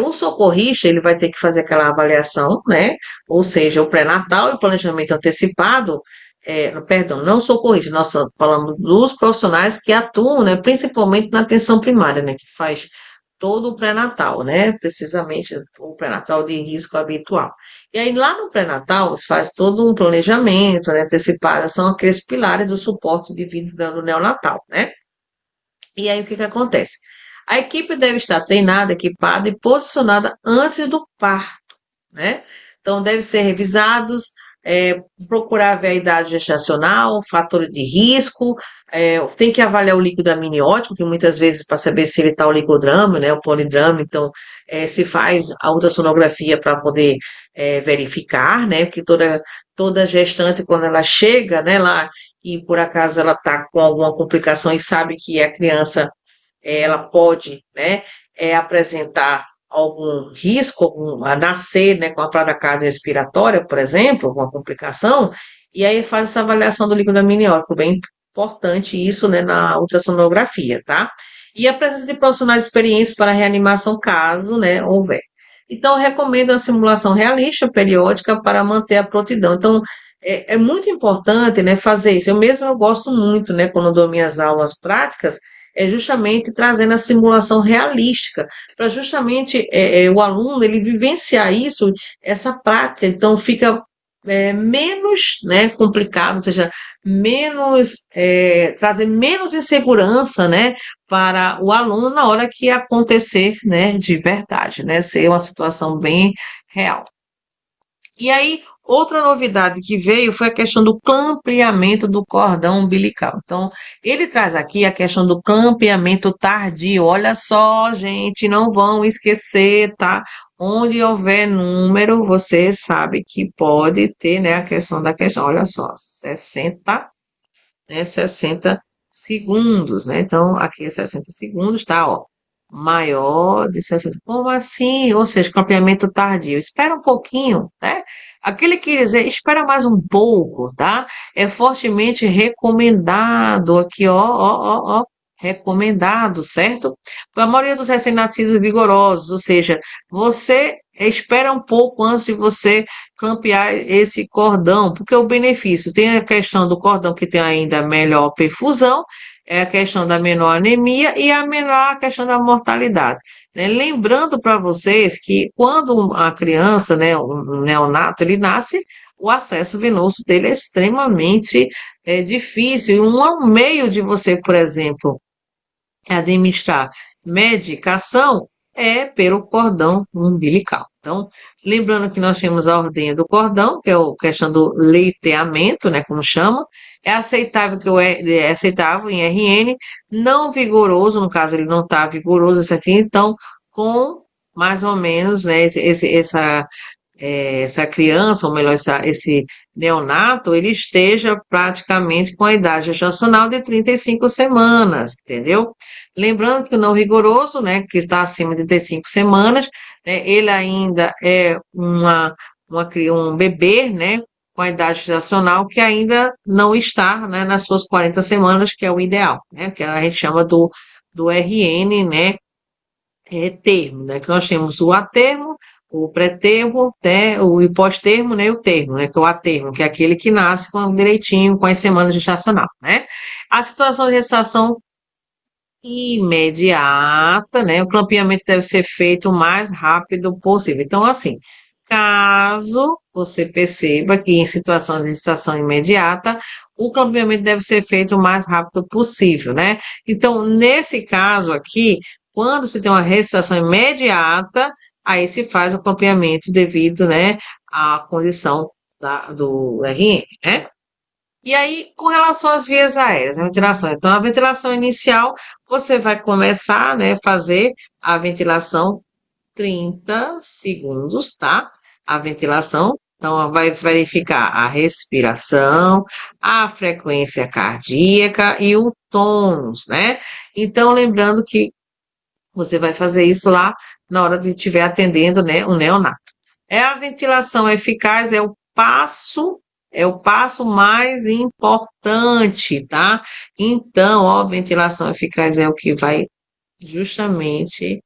o socorrista ele vai ter que fazer aquela avaliação, né? Ou seja, o pré-natal e o planejamento antecipado, perdão, não socorrista, nós falamos dos profissionais que atuam, né, principalmente na atenção primária, né, que faz todo o pré-natal, né, precisamente o pré-natal de risco habitual. E aí lá no pré-natal se faz todo um planejamento, né, antecipado, são aqueles pilares do suporte de vida do neonatal, né? E aí o que que acontece? A equipe deve estar treinada, equipada e posicionada antes do parto, né? Então, deve ser revisados, procurar ver a idade gestacional, fatores de risco, tem que avaliar o líquido amniótico, que muitas vezes, para saber se ele está o licodrame, né, o polidrame, então, se faz a ultrassonografia para poder verificar, né, porque toda gestante, quando ela chega, né, lá, e por acaso ela está com alguma complicação e sabe que a criança ela pode, né, apresentar algum risco, a nascer, né, com a placa cardiorrespiratória, por exemplo, alguma complicação, e aí faz essa avaliação do líquido amniótico, bem importante isso, né, na ultrassonografia, tá? E a presença de profissionais experientes para reanimação, caso, né, houver. Então, eu recomendo a simulação realista, periódica, para manter a prontidão. Então, é muito importante, né, fazer isso. Eu gosto muito, né, quando eu dou minhas aulas práticas, é justamente trazendo a simulação realística, para justamente o aluno ele vivenciar isso, essa prática, então fica menos, né, complicado, ou seja, menos trazer menos insegurança, né, para o aluno na hora que acontecer, né, de verdade, né, ser uma situação bem real. E aí, outra novidade que veio foi a questão do clampeamento do cordão umbilical. Então, ele traz aqui a questão do clampeamento tardio. Olha só, gente, não vão esquecer, tá? Onde houver número, você sabe que pode ter, né, a questão da questão. Olha só, 60, né, 60 segundos, né? Então, aqui é 60 segundos, tá, ó. Maior de 60. Como assim? Ou seja, campeamento tardio. Espera um pouquinho, né? Aquele que dizer, espera mais um pouco, tá? É fortemente recomendado aqui, ó, recomendado, certo? Para a maioria dos recém-nascidos vigorosos, ou seja, você espera um pouco antes de você clampear esse cordão, porque o benefício tem a questão do cordão que tem ainda melhor perfusão, é a questão da menor anemia e a menor questão da mortalidade. Né? Lembrando para vocês que quando a criança, né, um neonato, ele nasce, o acesso venoso dele é extremamente difícil. E um meio de você, por exemplo, administrar medicação é pelo cordão umbilical. Então, lembrando que nós temos a ordenha do cordão, que é a questão do leiteamento, né, como chama, é aceitável é aceitável em RN, não vigoroso, no caso ele não está vigoroso esse aqui, então com mais ou menos, né, essa criança, ou melhor, esse neonato, ele esteja praticamente com a idade gestacional de 35 semanas, entendeu? Lembrando que o não rigoroso, né, que está acima de 35 semanas, né, ele ainda é um bebê, né, com a idade gestacional que ainda não está, né, nas suas 40 semanas, que é o ideal, né, que a gente chama do RN, né, termo, né, que nós temos o atermo, o pré-termo, né, o pós-termo, né, e o termo, né, que é o atermo, que é aquele que nasce com direitinho, com as semanas gestacional, né. A situação de gestação imediata, né, o clampeamento deve ser feito o mais rápido possível. Então, assim, caso você perceba que em situação de gestação imediata, o clampeamento deve ser feito o mais rápido possível, né. Então, nesse caso aqui, quando se tem uma gestação imediata, aí se faz o clampeamento devido, né, à condição do RN, né. E aí, com relação às vias aéreas, a ventilação. Então, a ventilação inicial, você vai começar, né, fazer a ventilação 30 segundos, tá? A ventilação. Então, vai verificar a respiração, a frequência cardíaca e o tônus, né? Então, lembrando que você vai fazer isso lá na hora de estiver atendendo, né, o neonato. É a ventilação eficaz, é o passo mais importante, tá? Então, ó, ventilação eficaz é o que vai justamente,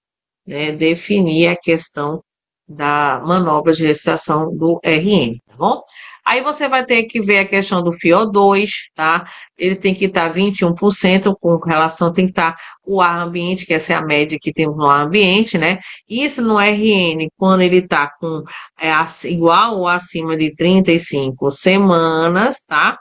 né, definir a questão da manobra de recitação do RN, tá bom? Aí você vai ter que ver a questão do FiO2, tá? Ele tem que estar 21% com relação, tem que estar o ar ambiente, que essa é a média que temos no ar ambiente, né? Isso no RN, quando ele está com igual ou acima de 35 semanas, tá?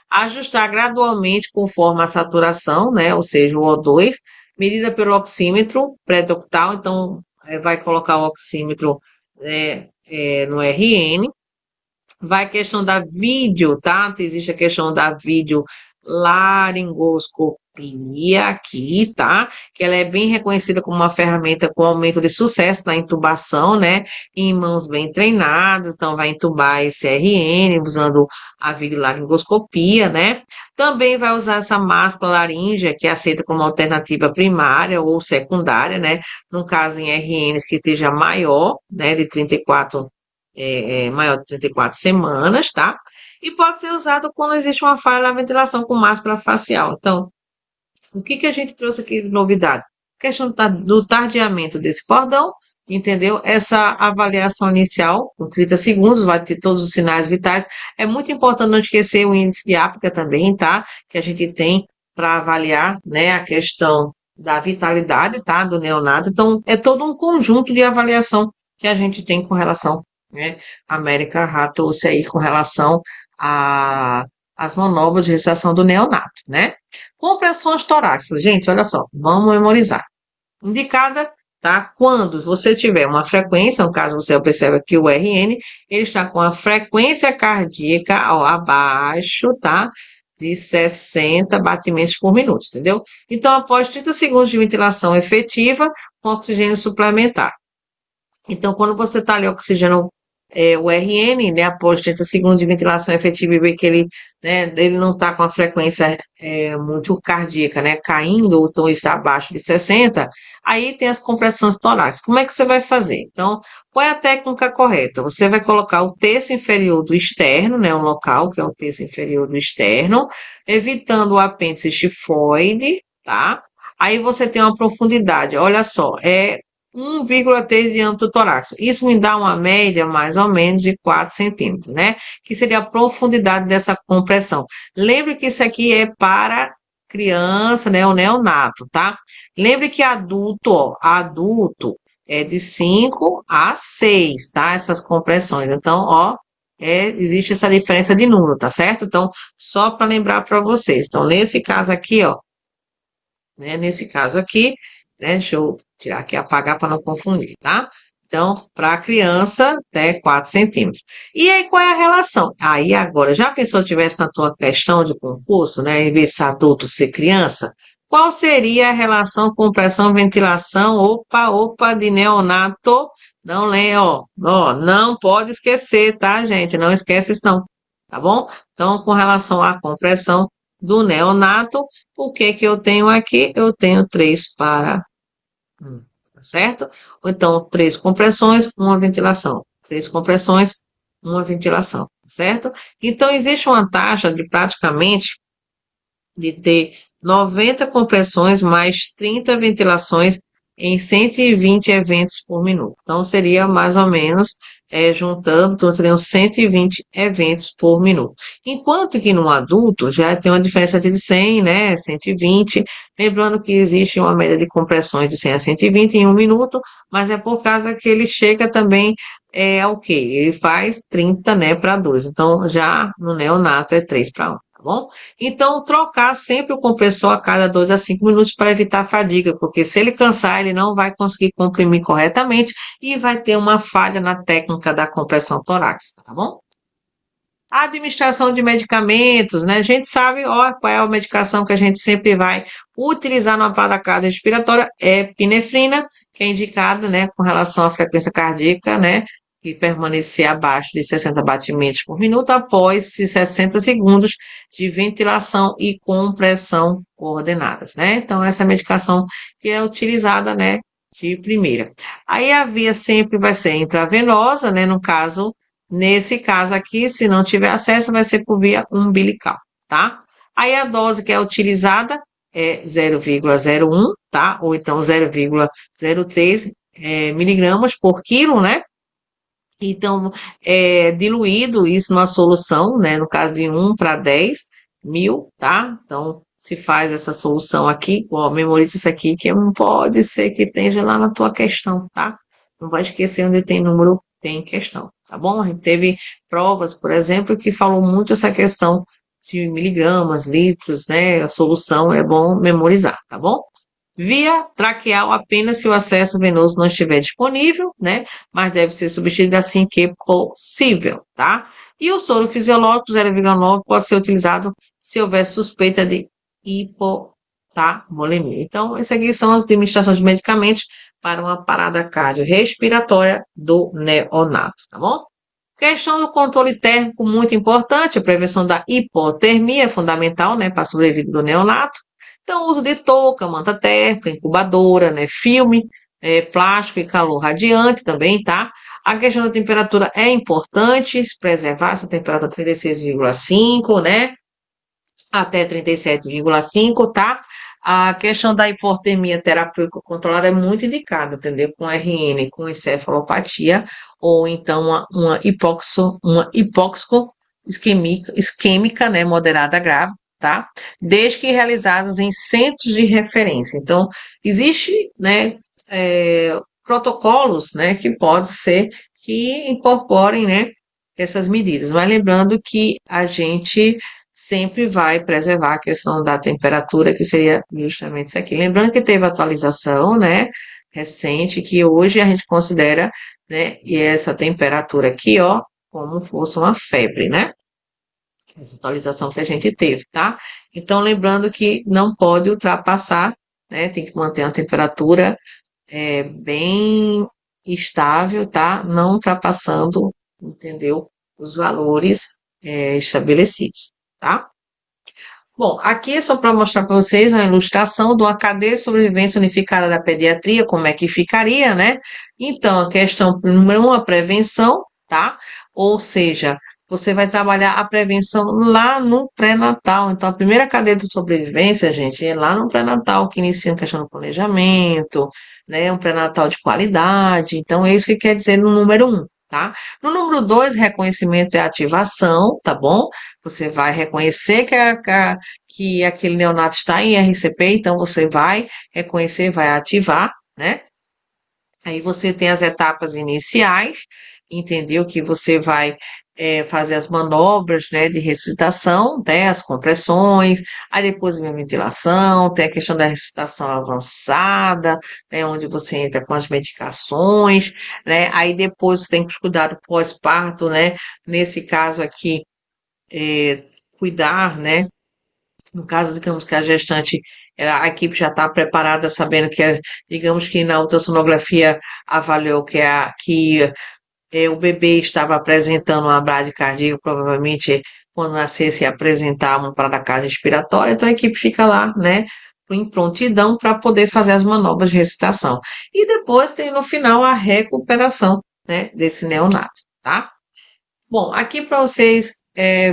Ajustar gradualmente conforme a saturação, né? Ou seja, o O2, medida pelo oxímetro pré-ductal, então vai colocar o oxímetro no RN. Vai a questão da vídeo, tá? Existe a questão da vídeo laringoscopia aqui, tá? Que ela é bem reconhecida como uma ferramenta com aumento de sucesso na intubação, né? Em mãos bem treinadas, então vai intubar esse RN usando a videolaringoscopia, né? Também vai usar essa máscara laríngea, que é aceita como alternativa primária ou secundária, né? No caso em RNs que esteja maior, né? De 34 maior de 34 semanas, tá? E pode ser usado quando existe uma falha na ventilação com máscara facial. Então, o que a gente trouxe aqui de novidade? A questão do tardiamento desse cordão, entendeu? Essa avaliação inicial, com 30 segundos, vai ter todos os sinais vitais. É muito importante não esquecer o índice de ápica também, tá? Que a gente tem para avaliar, né, a questão da vitalidade, tá? Do neonato. Então, é todo um conjunto de avaliação que a gente tem com relação, né? A América Heart trouxe aí com relação às manobras de recitação do neonato, né? Compressões torácicas, gente, olha só, vamos memorizar. Indicada, tá? Quando você tiver uma frequência, no caso você observa que o RN, ele está com a frequência cardíaca ó, abaixo, tá? De 60 batimentos por minuto, entendeu? Então, após 30 segundos de ventilação efetiva, com oxigênio suplementar. Então, quando você está ali oxigenando o RN, né, após 30 segundos de ventilação efetiva e ver que ele, né, ele não está com a frequência muito cardíaca, né, caindo, ou então está abaixo de 60, aí tem as compressões torácicas. Como é que você vai fazer? Então, qual é a técnica correta? Você vai colocar o terço inferior do externo, né, um local que é o terço inferior do externo, evitando o apêndice xifoide, tá? Aí você tem uma profundidade, olha só, 1,3 de diâmetro torácico. Isso me dá uma média mais ou menos de 4 centímetros, né? Que seria a profundidade dessa compressão. Lembre que isso aqui é para criança, né? O neonato, tá? Lembre que adulto é de 5 a 6, tá? Essas compressões. Então, ó, existe essa diferença de número, tá certo? Então, só para lembrar para vocês. Então, nesse caso aqui, ó, né? Nesse caso aqui, né? Deixa eu tirar aqui, apagar para não confundir, tá? Então, para a criança, né, 4 centímetros. E aí, qual é a relação? Aí, agora, já pensou se tivesse na tua questão de concurso, né, em vez de ser adulto, ser criança? Qual seria a relação compressão-ventilação? Opa, de neonato? Não lê, ó, não pode esquecer, tá, gente? Não esquece isso, não, tá bom? Então, com relação à compressão do neonato, o que que eu tenho aqui? Eu tenho 3 para 1, tá certo? Ou então, 3 compressões, uma ventilação. 3 compressões, uma ventilação, tá certo? Então, existe uma taxa de praticamente de ter 90 compressões mais 30 ventilações em 120 eventos por minuto. Então, seria mais ou menos, juntando, então, seriam 120 eventos por minuto. Enquanto que no adulto já tem uma diferença de 100, né, 120, lembrando que existe uma média de compressões de 100 a 120 em um minuto, mas é por causa que ele chega também ao quê? Ele faz 30, né, para 2. Então, já no neonato é 3 para 1. Tá bom? Então, trocar sempre o compressor a cada 2 a 5 minutos para evitar a fadiga, porque se ele cansar, ele não vai conseguir comprimir corretamente e vai ter uma falha na técnica da compressão torácica, tá bom? A administração de medicamentos, né? A gente sabe, ó, qual é a medicação que a gente sempre vai utilizar numa parada cardiorrespiratória, é epinefrina, que é indicada, né, com relação à frequência cardíaca, né, e permanecer abaixo de 60 batimentos por minuto após 60 segundos de ventilação e compressão coordenadas, né? Então, essa medicação que é utilizada, né, de primeira. Aí a via sempre vai ser intravenosa, né? No caso, nesse caso aqui, se não tiver acesso, vai ser por via umbilical, tá? Aí a dose que é utilizada é 0,01, tá? Ou então 0,03 miligramas por quilo, né? Então, é diluído isso numa solução, né? No caso de 1 para 10 mil, tá? Então, se faz essa solução aqui, ó, memoriza isso aqui, que não pode ser que esteja lá na tua questão, tá? Não vai esquecer onde tem número, tem questão, tá bom? A gente teve provas, por exemplo, que falou muito essa questão de miligramas, litros, né? A solução é bom memorizar, tá bom? Via traqueal apenas se o acesso venoso não estiver disponível, né? Mas deve ser substituído assim que possível, tá? E o soro fisiológico 0,9 pode ser utilizado se houver suspeita de hipotamolemia. Então, essas aqui são as administrações de medicamentos para uma parada cardiorrespiratória do neonato, tá bom? Questão do controle térmico, muito importante, a prevenção da hipotermia é fundamental, né, para a sobrevida do neonato. Então, o uso de touca, manta térmica, incubadora, né, filme, plástico e calor radiante também, tá? A questão da temperatura é importante, preservar essa temperatura 36,5, né? Até 37,5, tá? A questão da hipotermia terapêutica controlada é muito indicada, entendeu? Com RN, com encefalopatia, ou então uma hipóxico isquêmica, né, moderada grave, tá? Desde que realizados em centros de referência. Então, existe, né, protocolos, né, que pode ser que incorporem, né, essas medidas. Mas lembrando que a gente sempre vai preservar a questão da temperatura, que seria justamente isso aqui. Lembrando que teve atualização, né, recente, que hoje a gente considera, né, e essa temperatura aqui, ó, como fosse uma febre, né? Essa atualização que a gente teve, tá? Então, lembrando que não pode ultrapassar, né, tem que manter a temperatura bem estável, tá? Não ultrapassando, entendeu? Os valores estabelecidos, tá? Bom, aqui é só para mostrar para vocês uma ilustração de uma cadeia de sobrevivência unificada da pediatria, como é que ficaria, né? Então, a questão número 1, a prevenção, tá? Ou seja, você vai trabalhar a prevenção lá no pré-natal. Então, a primeira cadeia de sobrevivência, gente, é lá no pré-natal, que inicia a questão do planejamento, né? Um pré-natal de qualidade. Então, é isso que quer dizer no número 1, tá? No número 2, reconhecimento e ativação, tá bom? Você vai reconhecer que aquele neonato está em RCP, então você vai reconhecer, vai ativar, né? Aí você tem as etapas iniciais, entendeu? Que você vai fazer as manobras, né, de ressuscitação, né, as compressões, aí depois vem a ventilação, tem a questão da ressuscitação avançada, né, onde você entra com as medicações, né, aí depois você tem que cuidar do pós-parto, né, nesse caso aqui, cuidar, né, no caso, digamos que a gestante, a equipe já está preparada, sabendo que, digamos que na ultrassonografia avaliou que o bebê estava apresentando uma bradicardia, provavelmente quando nascesse ia apresentar uma parada respiratória, então a equipe fica lá, né, em prontidão para poder fazer as manobras de ressuscitação. E depois tem no final a recuperação, né, desse neonato, tá? Bom, aqui para vocês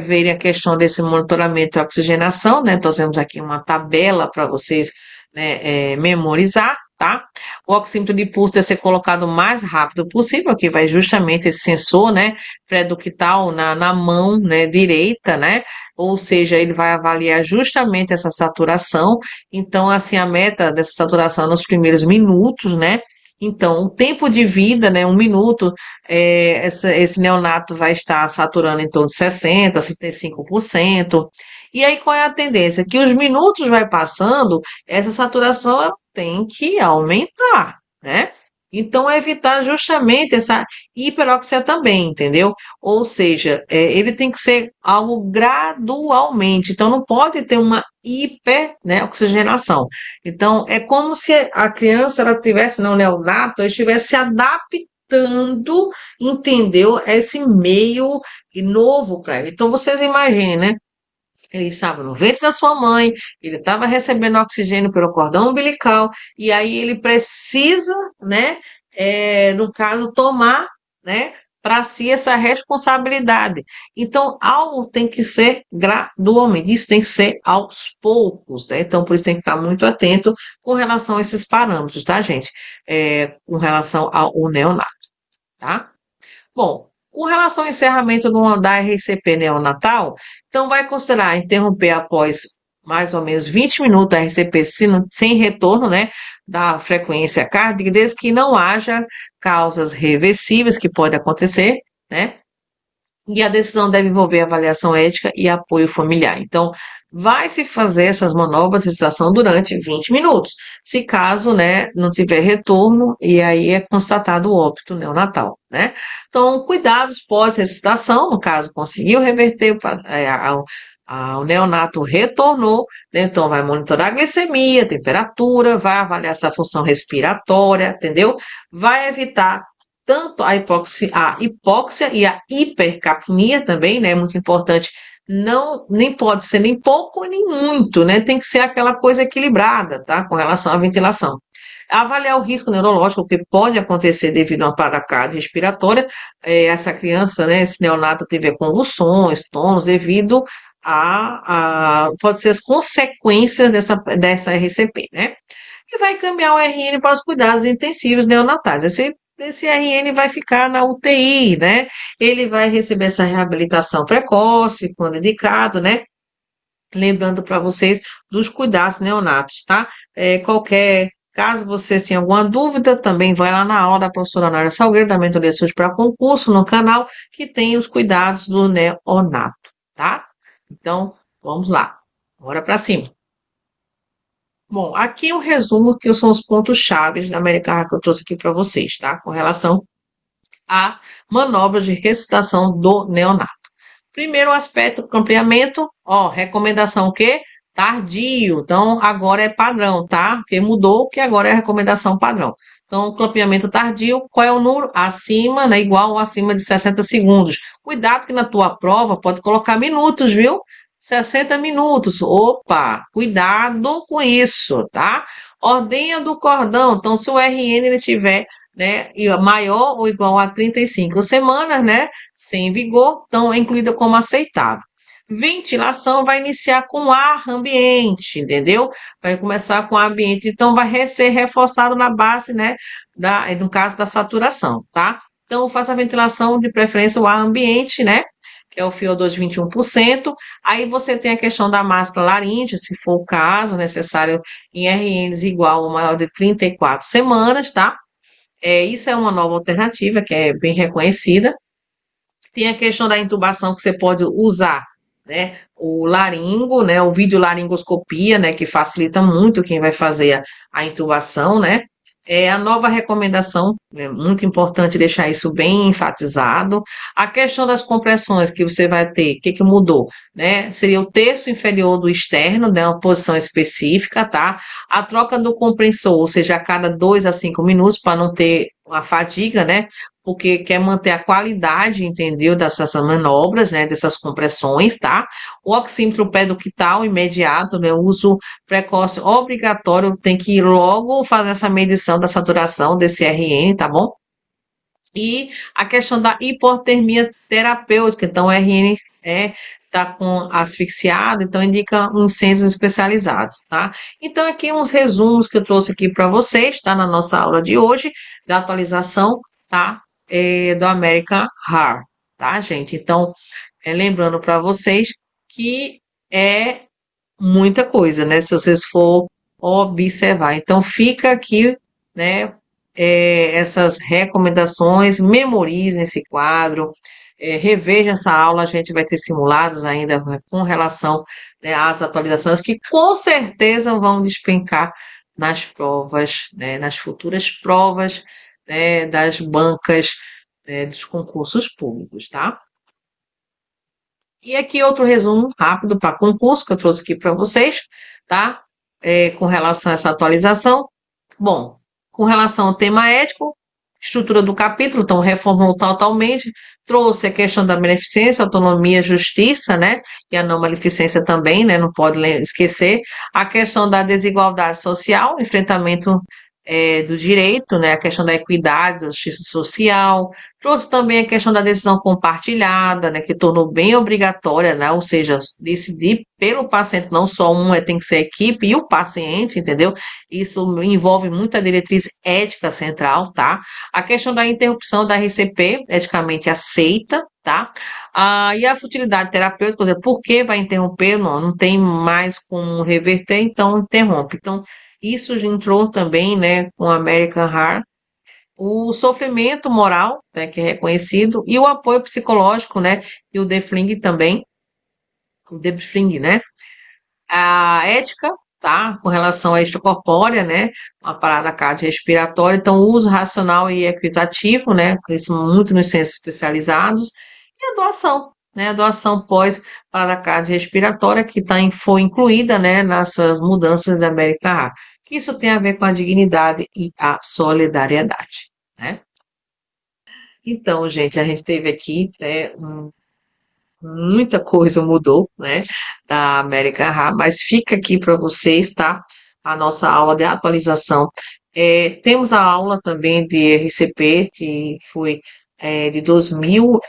verem a questão desse monitoramento e oxigenação, né? Nós temos aqui uma tabela para vocês, né, memorizar, tá? O oxímetro de pulso deve ser colocado o mais rápido possível, que vai justamente esse sensor, né, pré-ductal na mão, né, direita, né? Ou seja, ele vai avaliar justamente essa saturação. Então, assim, a meta dessa saturação é nos primeiros minutos, né? Então, o tempo de vida, né, 1 minuto, esse neonato vai estar saturando em torno de 60%, 65%. E aí, qual é a tendência? Que os minutos vai passando, essa saturação ela tem que aumentar, né? Então, evitar justamente essa hiperoxia também, entendeu? Ou seja, ele tem que ser algo gradualmente. Então, não pode ter uma hiper, né, oxigenação. Então, é como se a criança ela tivesse, não, neonato, ela estivesse se adaptando, entendeu? Esse meio novo para ele. Então, vocês imaginem, né? Ele estava no ventre da sua mãe, ele estava recebendo oxigênio pelo cordão umbilical, e aí ele precisa, né, no caso, tomar, né, para si essa responsabilidade. Então, algo tem que ser gradualmente, isso tem que ser aos poucos, né? Então, por isso tem que estar muito atento com relação a esses parâmetros, tá, gente? Com relação ao neonato, tá? Bom, com relação ao encerramento da RCP neonatal, então vai considerar interromper após mais ou menos 20 minutos a RCP sem retorno, né, da frequência cardíaca, desde que não haja causas reversíveis que pode acontecer, né, e a decisão deve envolver avaliação ética e apoio familiar. Então, vai se fazer essas manobras de resuscitação durante 20 minutos. Se caso, né, não tiver retorno, e aí é constatado o óbito neonatal, né? Então, cuidados pós-ressuscitação, no caso, conseguiu reverter o neonato retornou, né? Então vai monitorar a glicemia, a temperatura, vai avaliar essa função respiratória, entendeu? Vai evitar tanto a hipóxia e a hipercapnia também, né? Muito importante. Não, nem pode ser nem pouco nem muito, né? Tem que ser aquela coisa equilibrada, tá? Com relação à ventilação. Avaliar o risco neurológico que pode acontecer devido a uma parada respiratória. Essa criança, né? Esse neonato teve convulsões, tônus devido pode ser as consequências dessa RCP, né? E vai encaminhar o RN para os cuidados intensivos neonatais. Esse RN vai ficar na UTI, né? Ele vai receber essa reabilitação precoce, quando indicado, né? Lembrando para vocês dos cuidados neonatos, tá? Caso você tenha alguma dúvida, também vai lá na aula da professora Nara Salgueiro, da Mentoria SUS para Concurso, no canal, que tem os cuidados do neonato, tá? Então, vamos lá. Bora para cima. Bom, aqui um resumo que são os pontos chaves da América que eu trouxe aqui para vocês, tá? Com relação à manobra de ressuscitação do neonato. Primeiro aspecto, clampeamento, ó, recomendação o quê? Tardio. Então, agora é padrão, tá? Porque mudou, que agora é a recomendação padrão. Então, clampeamento tardio, qual é o número? Acima, né? Igual ou acima de 60 segundos. Cuidado que na tua prova pode colocar minutos, viu? 60 minutos. Opa, cuidado com isso, tá? Ordenha do cordão. Então, se o RN ele tiver, né, maior ou igual a 35 semanas, né, sem vigor, então é incluída como aceitável. Ventilação vai iniciar com ar ambiente, entendeu? Vai começar com ar ambiente, então vai ser reforçado na base, né, no caso da saturação, tá? Então, faça a ventilação de preferência o ar ambiente, né? Que é o FiO2 de 21%. Aí você tem a questão da máscara laríngea, se for o caso, necessário em RNs igual ou maior de 34 semanas, tá? Isso é uma nova alternativa que é bem reconhecida. Tem a questão da intubação que você pode usar, né? O laringo, né? O videolaringoscopia, né? Que facilita muito quem vai fazer a intubação, né? A nova recomendação, é muito importante deixar isso bem enfatizado. A questão das compressões que você vai ter, o que, que mudou? Né? Seria o terço inferior do externo, né? Uma posição específica, tá? A troca do compressor, ou seja, a cada 2 a 5 minutos, para não ter a fadiga, né? Porque quer manter a qualidade, entendeu? Dessas manobras, né? Dessas compressões, tá? O oxímetro pedoquital imediato, né? O uso precoce obrigatório, tem que ir logo fazer essa medição da saturação desse RN, tá bom? E a questão da hipotermia terapêutica, então o RN está com asfixiado, então indica uns centros especializados, tá? Então aqui uns resumos que eu trouxe aqui para vocês, tá? Na nossa aula de hoje, da atualização, tá? Do American Heart, tá, gente? Então, lembrando para vocês que é muita coisa, né? Se vocês for observar. Então, fica aqui, né? Essas recomendações, memorizem esse quadro, revejam essa aula, a gente vai ter simulados ainda com relação, né, às atualizações que com certeza vão despencar nas provas, né, nas futuras provas, né, das bancas, dos concursos públicos, tá? E aqui outro resumo rápido para concurso que eu trouxe aqui para vocês, tá? Com relação a essa atualização. Bom, com relação ao tema ético, estrutura do capítulo, então reformou totalmente, trouxe a questão da beneficência, autonomia, justiça, né? E a não maleficência também, né? Não pode esquecer. A questão da desigualdade social, enfrentamento do direito, né? A questão da equidade, da justiça social. Trouxe também a questão da decisão compartilhada, né? Que tornou bem obrigatória, né? Ou seja, decidir pelo paciente, não só um, tem que ser a equipe e o paciente, entendeu? Isso envolve muita diretriz ética central, tá? A questão da interrupção da RCP, eticamente aceita, tá? E a futilidade terapêutica, ou seja, por que vai interromper? Não tem mais como reverter, então interrompe. Então, isso já entrou também, né, com a American Heart. O sofrimento moral, né, que é reconhecido, e o apoio psicológico, né, e o DEFLING também, o DEFLING, né, a ética, tá? Com relação à extracorpórea, né? Uma parada cardiorrespiratória, então o uso racional e equitativo, né? Isso muito nos centros especializados, e a doação, né? A doação pós parada cardiorrespiratória, que foi incluída, né? Nessas mudanças da América A, que isso tem a ver com a dignidade e a solidariedade, né? Então, gente, a gente teve aqui, né, muita coisa mudou, né, da América Rá, mas fica aqui para vocês, tá? A nossa aula de atualização. Temos a aula também de RCP, que foi de 2000,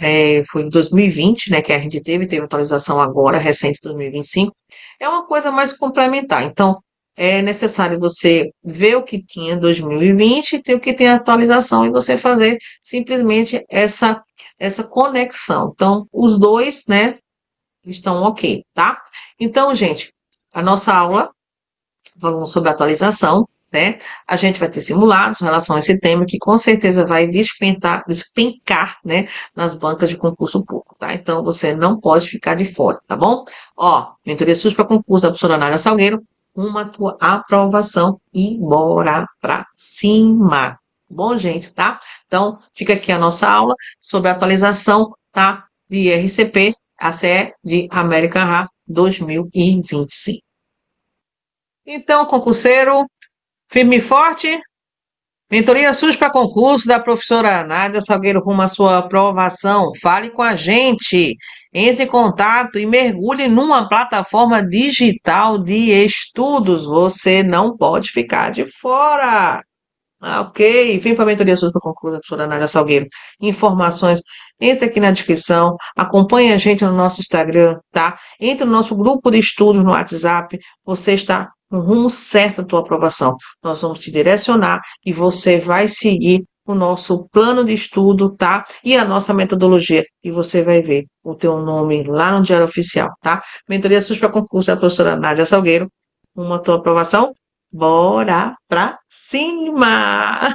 foi em 2020, né, que a gente teve atualização agora, recente, 2025. É uma coisa mais complementar, então é necessário você ver o que tinha em 2020, ter o que tem atualização e você fazer simplesmente essa conexão. Então, os dois, né, estão ok, tá? Então, gente, a nossa aula, falando sobre atualização, né? A gente vai ter simulados em relação a esse tema que com certeza vai despencar, né, nas bancas de concurso público, tá? Então, você não pode ficar de fora, tá bom? Ó, mentoria SUS para concurso da professora Nádia Salgueiro, uma tua aprovação e bora pra cima. Bom, gente, tá? Então, fica aqui a nossa aula sobre a atualização, tá? De RCP, ACE de American Rá 2025. Então, concurseiro, firme e forte, mentoria SUS para concurso da professora Nádia Salgueiro rumo à sua aprovação. Fale com a gente, entre em contato e mergulhe numa plataforma digital de estudos. Você não pode ficar de fora. Ok. Vem para a mentoria SUS para concurso da professora Nádia Salgueiro. Informações, entra aqui na descrição, acompanhe a gente no nosso Instagram, tá? Entra no nosso grupo de estudos no WhatsApp. Você está no rumo certo da tua aprovação. Nós vamos te direcionar e você vai seguir o nosso plano de estudo, tá? E a nossa metodologia. E você vai ver o teu nome lá no Diário Oficial, tá? Mentoria SUS para concurso da professora Nádia Salgueiro. Uma tua aprovação? Bora pra cima!